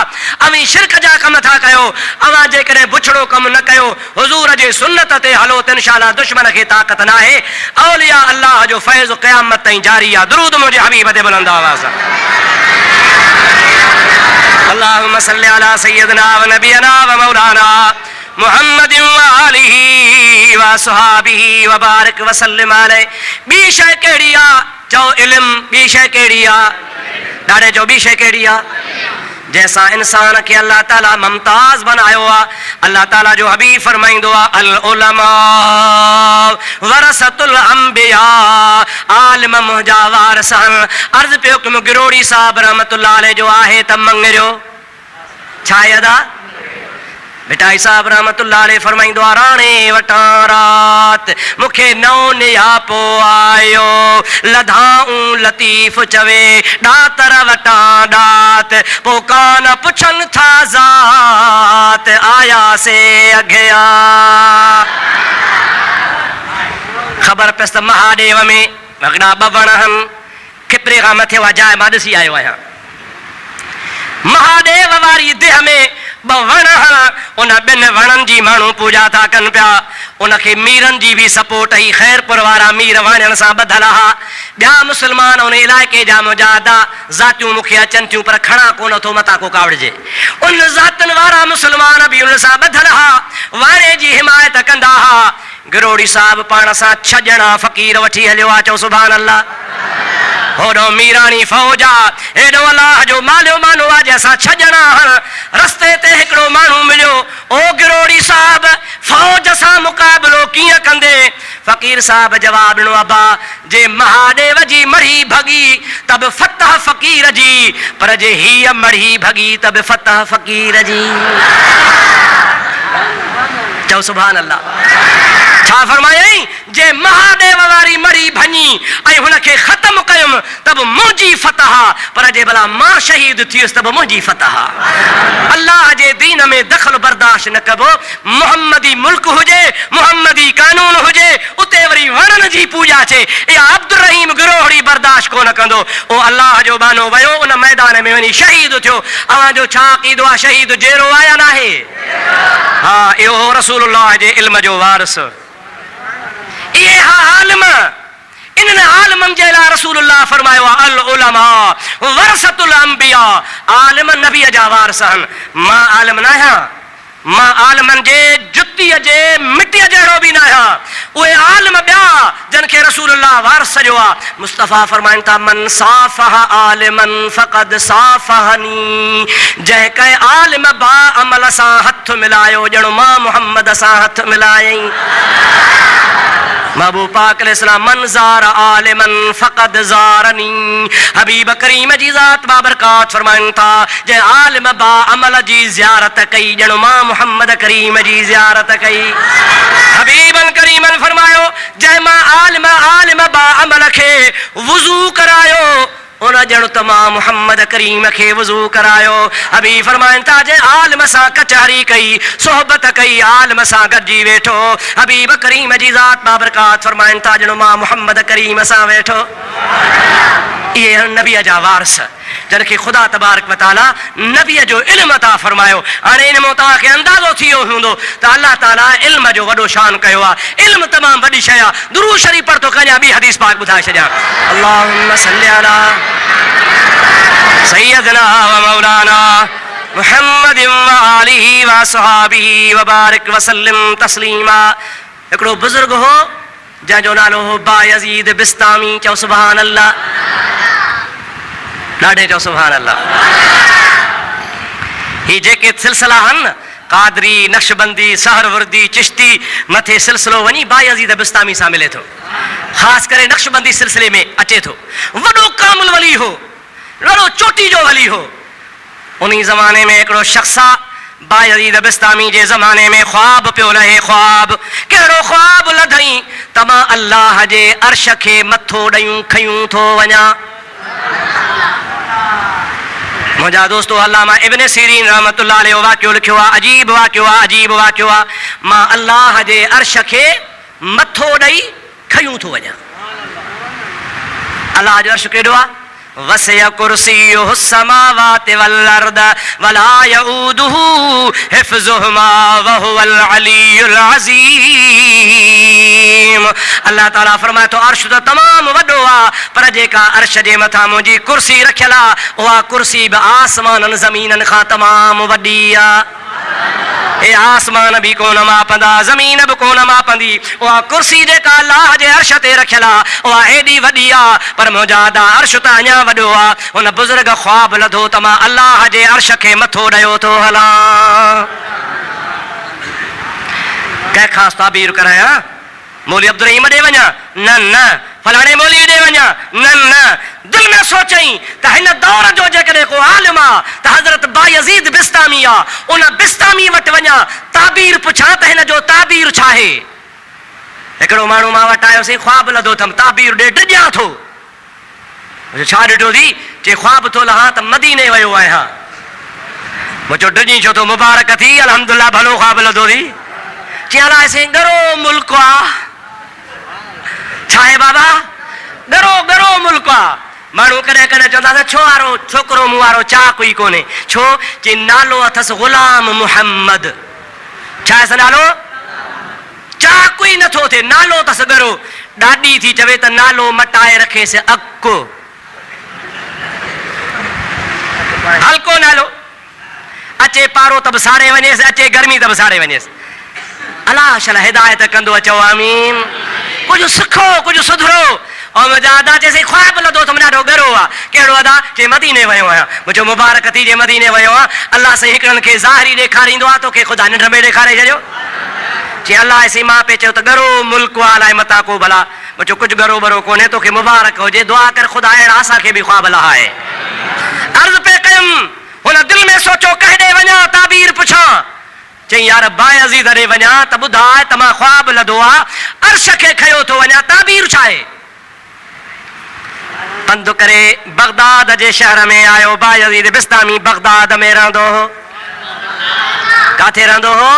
अवी शिरक जा कम था कयो। अवां जेकॾहिं बुछड़ो कमु न कयो, हुज़ूर जे सुन्नत ते हलो त इंशाअल्लाह दुश्मन खे ताक़त न आहे। औलिया अल्लाह जो फैज़ क़यामत ताईं जारी आहे। दुरूद मुंहिंजे हबीब ते बुलंद आवाज़। अल्लाहुम्मा सल्लि अला सय्यदना व नबियना व मौलाना मुहम्मद व आलिहि व सहाबिहि व बारिक वसल्लम अलैहि। ॿी शइ कहिड़ी आहे? चओ इल्म। ॿी शइ कहिड़ी आहे? ॾाढे चओ ॿी शइ कहिड़ी आहे? जैसा इंसान के अल्लाह ताला मुमताज बनायो आहे। अल्लाह ताला जो हबीब फरमाइंदो आहे अल उलमा वरसतुल अंबिया, आलिम मुंहिंजा वारिस आहिनि। अर्ज़ पियो कि गिरोड़ी साहब रहमतुल्लाह अलैह जो आहे त मंगरियो छा अदा? भिटाई साहब रहमतुल्लाह अलैह फरमाइंदो आहे राणे वटां रात मूंखे नओं नियापो आयो, लधाऊं लतीफ़ चवे ॾातर वटां ॾात, पोइ कान पुछनि था ज़ात आया से अॻियां। ख़बर पियसि त महादेव में हिकिड़ा 2 वण आहिनि, खिपरे खां मथे उहा जाइ मां ॾिसी आयो आहियां। महादेव वारी देह में 2 वण आहिनि, उन 2 वणनि जी माण्हू पूजा था कनि पिया। उनखे मीरनि जी बि सपोर्ट ई, ख़ैरपुर वारा मीर वणनि सां ॿधल हा। ॿिया मुस्लमान उन इलाइक़े जा मुजाहिदा ज़ातियूं मूंखे अचनि थियूं, पर खणा कोन थो मथां को कावड़िजे। उन ज़ातुनि वारा मुस्लमान बि उन सां ॿधल हा, वाणे जी हिमायत कंदा हा। गिरोड़ी साहिब पाण सां 6 ॼणा फ़क़ीर वठी हलियो आहे, चओ सुभान अल्लाह। होॾो मीराणी फ़ौज आहे, हेॾो अलाह जो मालियो मानो आहे, जंहिंसां 6 ॼणा आहिनि। रस्ते ते हिकिड़ो माण्हू मिलियो, ओ गिरोड़ी साहिब फ़ौज सां मुक़ाबिलो कीअं कंदे? फ़क़ीर साहिब जवाब ॾिनो, अबा जे महादेव जी मढ़ी भॻी त बि फतह फ़क़ीर जी, पर जे हीअ मढ़ी भॻी त बि फतह फ़क़ीर जी। चओ सुभान अल्लाह। छा फरमायई? जे महादेव वारी मड़ी भञी ऐं हुनखे ख़त्म कयुमि त बि मुंहिंजी फतह, पर जे भला मां शहीद थियुसि त बि मुंहिंजी फतह। अल्लाह जे दीन में दख़ल बर्दाश्त न कबो। मुहम्मदी मुल्क हुजे, मुहम्मदी कानून हुजे, उते वरी वणनि जी पूजा थिए, इहा अब्दुल रहीम गिरोहड़ी बर्दाश्त कोन कंदो। ओ अल्लाह जो बानो वियो, उन मैदान में वञी शहीद थियो। अव्हांजो छा अक़ीदो आहे? शहीद जहिड़ो आहे या नाहे? हा, इहो रसूलुल्लाह जे इल्म जो वारिस। इहे आलिम, इन्हनि आलिमनि जे लाइ रसूलुल्लाह फरमायो आहे, अल उलमा वरसतुल अंबिया। आलिम नबीअ जा वारिस आहिनि। मां आलिम न आहियां, मां आलिमनि जे जुतीअ जे मिटीअ जहिड़ो बि न आहियां। उहे आलिम ॿिया जिन खे रसूलुल्लाह वारिस सॼो आहे। मुस्तफ़ा फरमाइनि था, मन साफ़ह आलिमन फ़क़द साफ़हनी। जंहिं कंहिं आलिम बा अमल सां हथ मिलायो, ॼणो मां मुहम्मद सां हथ मिलायई। महबूब पाक अलैहिस्सलाम, मन ज़ार आलिमन फ़क़द ज़ारनी। हबीब करीम जी ज़ात बाबरकात फरमाइनि था, जंहिं आलिम बा अमल जी ज़ियारत कई, ॼणो मां मुहम्मद करीम जी ज़ियारत कई। हबीबन करीमन फरमायो, जंहिं मां आलिम बा अमल खे वुज़ू करायो, उन ॼण त मां मुहम्मद करीम खे वुज़ू करायो। हबीब फरमाइनि था, जे आलिम सां कचहरी कई, सोहबत कई, आलिम सां गॾिजी वेठो। हबीब करीम जी ज़ात बाबरकात फरमाइनि था, ॼण मां मुहम्मद करीम सां वेठो। इहे नबीअ जा वारिस, जिन खे ख़ुदा तबारक व तआला नबीअ जो इल्म अता फरमायो। हाणे इन मां तव्हांखे अंदाज़ो थी वियो हूंदो त अल्लाह ताला इल्म जो वॾो शान कयो आहे। इल्म तमामु वॾी शइ आहे। दुरूद शरीफ़ पढ़ तो कयां, ॿी हदीस पाक ॿुधाए छॾियां। अल्लाहुम्मा सल्लि अला सय्यदना व मौलाना मुहम्मदिन व आलिहि व असहाबिहि व बारिक व सल्लिम तस्लीमा। हिकिड़ो बुज़ुर्ग हो जंहिंजो नालो हो बायज़ीद बिस्तामी। चओ सुभान अल्लाह। ॾाढे चओ सुभान अल्लाह। ही जेके सिलसिला आहिनि, कादरी, नक्शबंदी, सहरवर्दी, चिश्ती, मथे सिलसिलो वञी बायज़ीद बिस्तामी सां मिले थो। ख़ासि करे नक्शबंदी सिलसिले में अचे थो। वॾो कामिल वली हो, वॾो चोटी जो वली हो। उन ज़माने में हिकिड़ो शख़्स आहे, बायज़ीद बिस्तामी जे ज़माने में ख्वाब पियो लहे। ख्वाब कहिड़ो ख्वाब लधई त मां अल्लाह जे अर्श खे मथो ॾेयूं खयूं थो वञा। मुंहिंजा दोस्तो अल्लामा इब्न सीरीन रहमतुल्लाह अलैहि वाक़ियो लिखियो आहे। अजीब वाक़ियो आहे, अजीब वाक़ियो आहे। मां अल्लाह जे अर्श खे मथो ॾेई खयूं थो वञा। अल्लाह जो अर्श केॾो आहे? वसिअ कुर्सियुहु समावाति वल अर्द वला यऊदुहु हिफ्ज़ुहुमा व हुवल अलियुल अज़ीम। अल्लाह ताला फरमाए थो, अर्श त तमामु वॾो आहे, पर जेका अर्श जे मथां मुंहिंजी कुर्सी रखियल आहे, उहा कुर्सी बि आसमाननि ज़मीननि खां तमामु वॾी आहे। हे आसमान भी कोन मापंदा, ज़मीन भी कोन मापंदी। उहा कुर्सी जेका अल्लाह जे अर्श ते रखियल आहे, उहा एॾी वॾी आहे, पर मुंहिंजा अर्श त अञा वॾो आहे। हुन बुज़ुर्ग ख्वाब लधो त मां अल्लाह जे अर्श खे मथो ॾियो थो हलां। कंहिंखां ताबीर करायां? मौली अब्दुल रहीम ॾे वञा? न न। फलाणे मौली ॾे वञा? न न। दिल में सोचई त हिन दौर जो जेकॾहिं को आलिम आहे त हज़रत बायज़ीद बिस्तामी आहे, उन बिस्तामी वटि वञा, ताबीर पुछां त हिन जो ताबीर छा आहे। हिकिड़ो माण्हू मां वटि आयोसीं, ख्वाब लधो अथमि, ताबीर ॾे डिॼां थो। छा ॾिठो थी? चए ख्वाब थो लहां त मदीने वियो आहियां। मुंहिंजो डिॼी छो थो? मुबारक थी, अल्हम्दुलिल्लाह, भलो ख्वाब लधो थी। चई अलाए साईं, ॻरो मुल्क आहे, छा आहे बाबा? गरो गरो मुल्क आहे। माण्हू कॾहिं कॾहिं चवंदा छो वारो छोकिरो मूं वारो चा कोई कोन्हे, छो चई नालो अथसि ग़ुलाम मुहम्मद। छा आहे नालो? चा कोई नथो थिए, नालो अथसि गरो। ॾाॾी थी चवे त नालो मटाए रखेसि अको, हल्को नालो, अचे पारो त बि साड़े वञेसि, अचे गर्मी त बि साड़े वञेसि। अलाह शला हिदायत कंदो, चओ आमीन। कुझु सिखो, कुझु सुधरो। और मुंहिंजा अदा चएसि ख्वाब लधो त मुंहिंजो ॾाढो गरो आहे। कहिड़ो अदा? चए मदीने वियो आहियां, मुंहिंजो मुबारक थी जे मदीने वियो आहे। अलाह साईं हिकिड़नि खे ज़ाहिरी ॾेखारींदो आहे, तोखे ख़ुदा निंड में ॾेखारे छॾियो। चई अलाह सी मां पे चयो त गरो मुल्क आहे, अलाए मतां को भला। मुंहिंजो कुझु गरो बरो कोन्हे, तोखे मुबारक हुजे, दुआ कर ख़ुदा अहिड़ा असांखे बि ख्वाब लहाए। अर्ज़ पे कयुमि, हुन दिलि में सोचो कहिड़े वञा, ताबीर पुछां। चई यार बायज़ीद ॾे वञा त ॿुधाए त मां ख्वाब लधो आहे, अर्श खे खयो थो वञा, ताबीर छा आहे? पंधु करे बगदाद जे शहर में आयो। बायज़ीद बिस्तामी बगदाद में रहंदो हो। काथे रहंदो हो?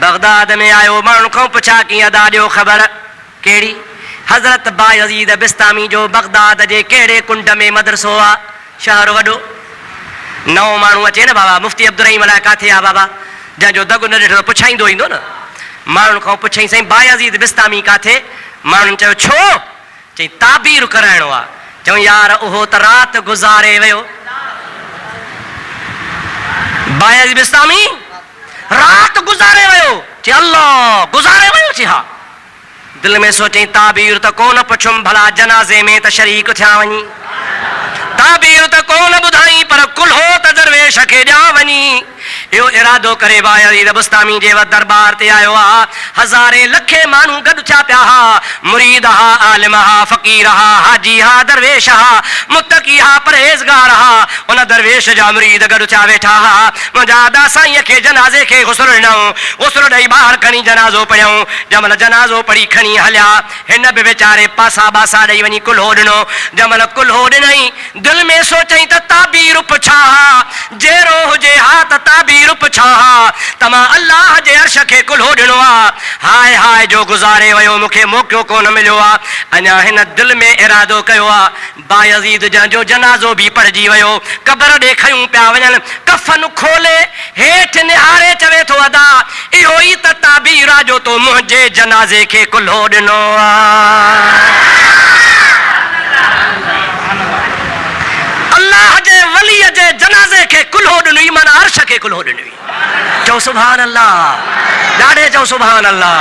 बगदाद में आयो। माण्हुनि खां पुछा कीअं अदा ॾियो ख़बर कहिड़ी? हज़रत बायज़ीद बिस्तामी जो बगदाद जे कहिड़े कुंड में मदरसो आहे? शहर वॾो, नओं माण्हू अचे न बाबा, मुफ्ती अब्दुल रहीम अलाए काथे आहे बाबा, जंहिंजो दग न ॾिठो पुछाईंदो ईंदो न। माण्हुनि खां पुछई साईं बायज़ीद बिस्तामी काथे? माण्हुनि चयो छो? चई ताबीर कराइणो आहे। चऊं यार उहो त राति गुज़ारे वियो। बायज़ीद बिस्तामी राति गुज़ारे वियो। चई अल्लाह गुज़ारे वियो? चई हा। दिलि में सोचई ताबीर त कोन पुछुमि, भला जनाज़े में त शरीक थिया वञी। ताबीर त कोन ॿुधाई, पर कुल्हो त दरवेश खे ॾियां वञी। इहो इरादो करे बायज़ीद बिस्तामी जे दरबार ते आयो आहे। हज़ारे लखे माण्हू गॾु थिया पिया हा। मुरीद हा, आलिम हा, फ़क़ीर हा, हाजी हा, दरवेश हा, मुत्तक़ी हा, परहेज़गार हा। उन दरवेश जा मुरीद गॾु थिया वेठा हा। मुंहिंजा अदा साईं खे जनाज़े खे गुस्ल ॾिनऊं, गुस्ल ॾेई ॿाहिरि खणी जनाज़ो पढ़ियऊं। जंहिंमहिल जनाज़ो पढ़ी खणी हलिया, हिन बि वीचारे पासा बासा ॾेई वञी कुल्हो ॾिनो। जंहिंमहिल कुल्हो ॾिनई, दिलि में सोचई त ताबीर पुछां हा, जहिड़ो हुजे हा त ताबीर पुछां हा। तमां अल्लाह जे अर्श खे कुल्हो ॾिनो आहे। हाय हाय जो गुज़ारे वियो, मूंखे मौक़ो कोन मिलियो आहे। अञा हिन दिलि में इरादो कयो आहे। बायज़ीद जंहिंजो जनाज़ो बि पढ़जी वियो, क़बर ॾे खयूं पिया वञनि। कफ़न खोले हेठि निहारे चवे थो अदा इहो ई त ताबीर आहे जो तो मुंहिंजे जनाज़े खे कुल्हो ॾिनो आहे। अल्लाह जे वलीअ जे जनाज़े खे कुल्हो ॾिनो, माना अर्श खे कुल्हो ॾिनो। चओ सुभान अल्लाह, ॾाढे चओ सुभान अल्लाह।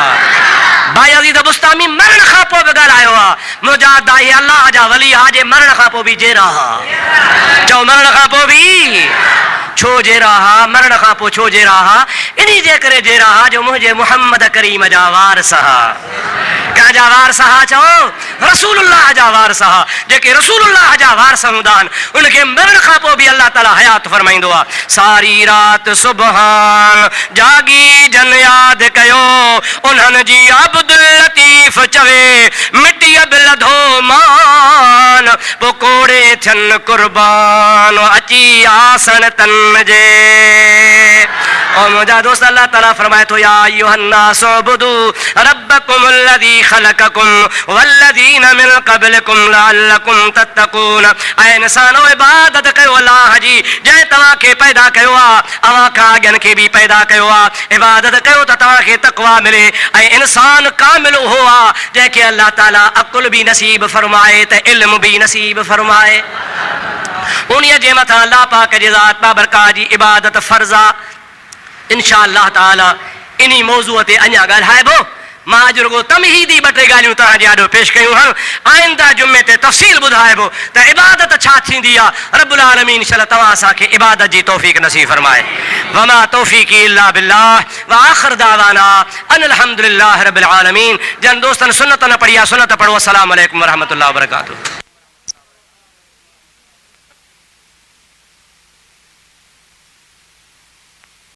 बायज़ीद बिस्तामी मरण खां पोइ बि ॻाल्हायो आहे। मुंहिंजा दाई अल्लाह जा वली हा, जे मरण खां पोइ बि जहिड़ा हा। चओ मरण खां पोइ बि छो जहिड़ा हा? मरण खां पोइ छो जहिड़ा हा? इन्ही जे करे जहिड़ा हा जो मुंहिंजे मुहम्मद करीम जा वारस हा। कंहिंजा वारस हा? चओ रसूलुल्लाह जा वारस हा। जेके रसूलुल्लाह जा वारस हूंदा आहिनि, उनखे मरण खां पोइ बि अल्लाह ताला हयात फरमाईंदो आहे। सारी राति सुबहान जागी जन यादि कयो, उन्हनि जी अब्दुल लतीफ़ चवे मिटीअ बि लधो मान, पोइ कोड़े थियनि कुर्बान अची आसन तन जे। और मुंहिंजा दोस्त अल्लाह ताला फरमाए थो या अय्युहन्नास उबुदू रब्बकुमुल्लज़ी ख़लक़कुम वल्लज़ीना मिन क़ब्लिकुम लअल्लकुम तत्तक़ून। ऐं इंसानो इबादत कयो अल्लाह जी, जंहिं तव्हांखे पैदा कयो आहे, अव्हां खां अॻियनि खे बि पैदा कयो आहे। इबादत कयो त तव्हांखे तक़वा मिले। ऐं इंसान कामिल उहो आहे जंहिंखे अल्लाह ताला अक़ुल बि नसीब फरमाए त इल्म बि नसीब फरमाए। उन्हीअ जे मथां अल्लाह पाक जी ज़ात बाबरकात जी इबादत फ़र्ज़ आहे। इंशा अल्लाह ताला इन्ही मौज़ूअ ते अञा ॻाल्हाइबो। मां अॼु रुगो तमहीदी ॿ टे ॻाल्हियूं तव्हांजे आॾो पेश कयूं आहिनि। आइंदा जुमे ते तफ़सील ॿुधाइबो त इबादत छा थींदी आहे। रब्बुल आलमीन इंशाअल्लाह तव्हां असांखे इबादत जी तौफ़ीक़ नसीब फरमाए। वमा तौफ़ीक़ी इल्ला बिल्लाह व आख़िर दावाना अनिल हम्दुलिल्लाहि रब्बिल आलमीन। जन दोस्तनि सुन्नत न पढ़ी आहे, सुन्नत पढ़ो। अस्सलामु अलैकुम व रहमतुल्लाहि व बरकातुहू।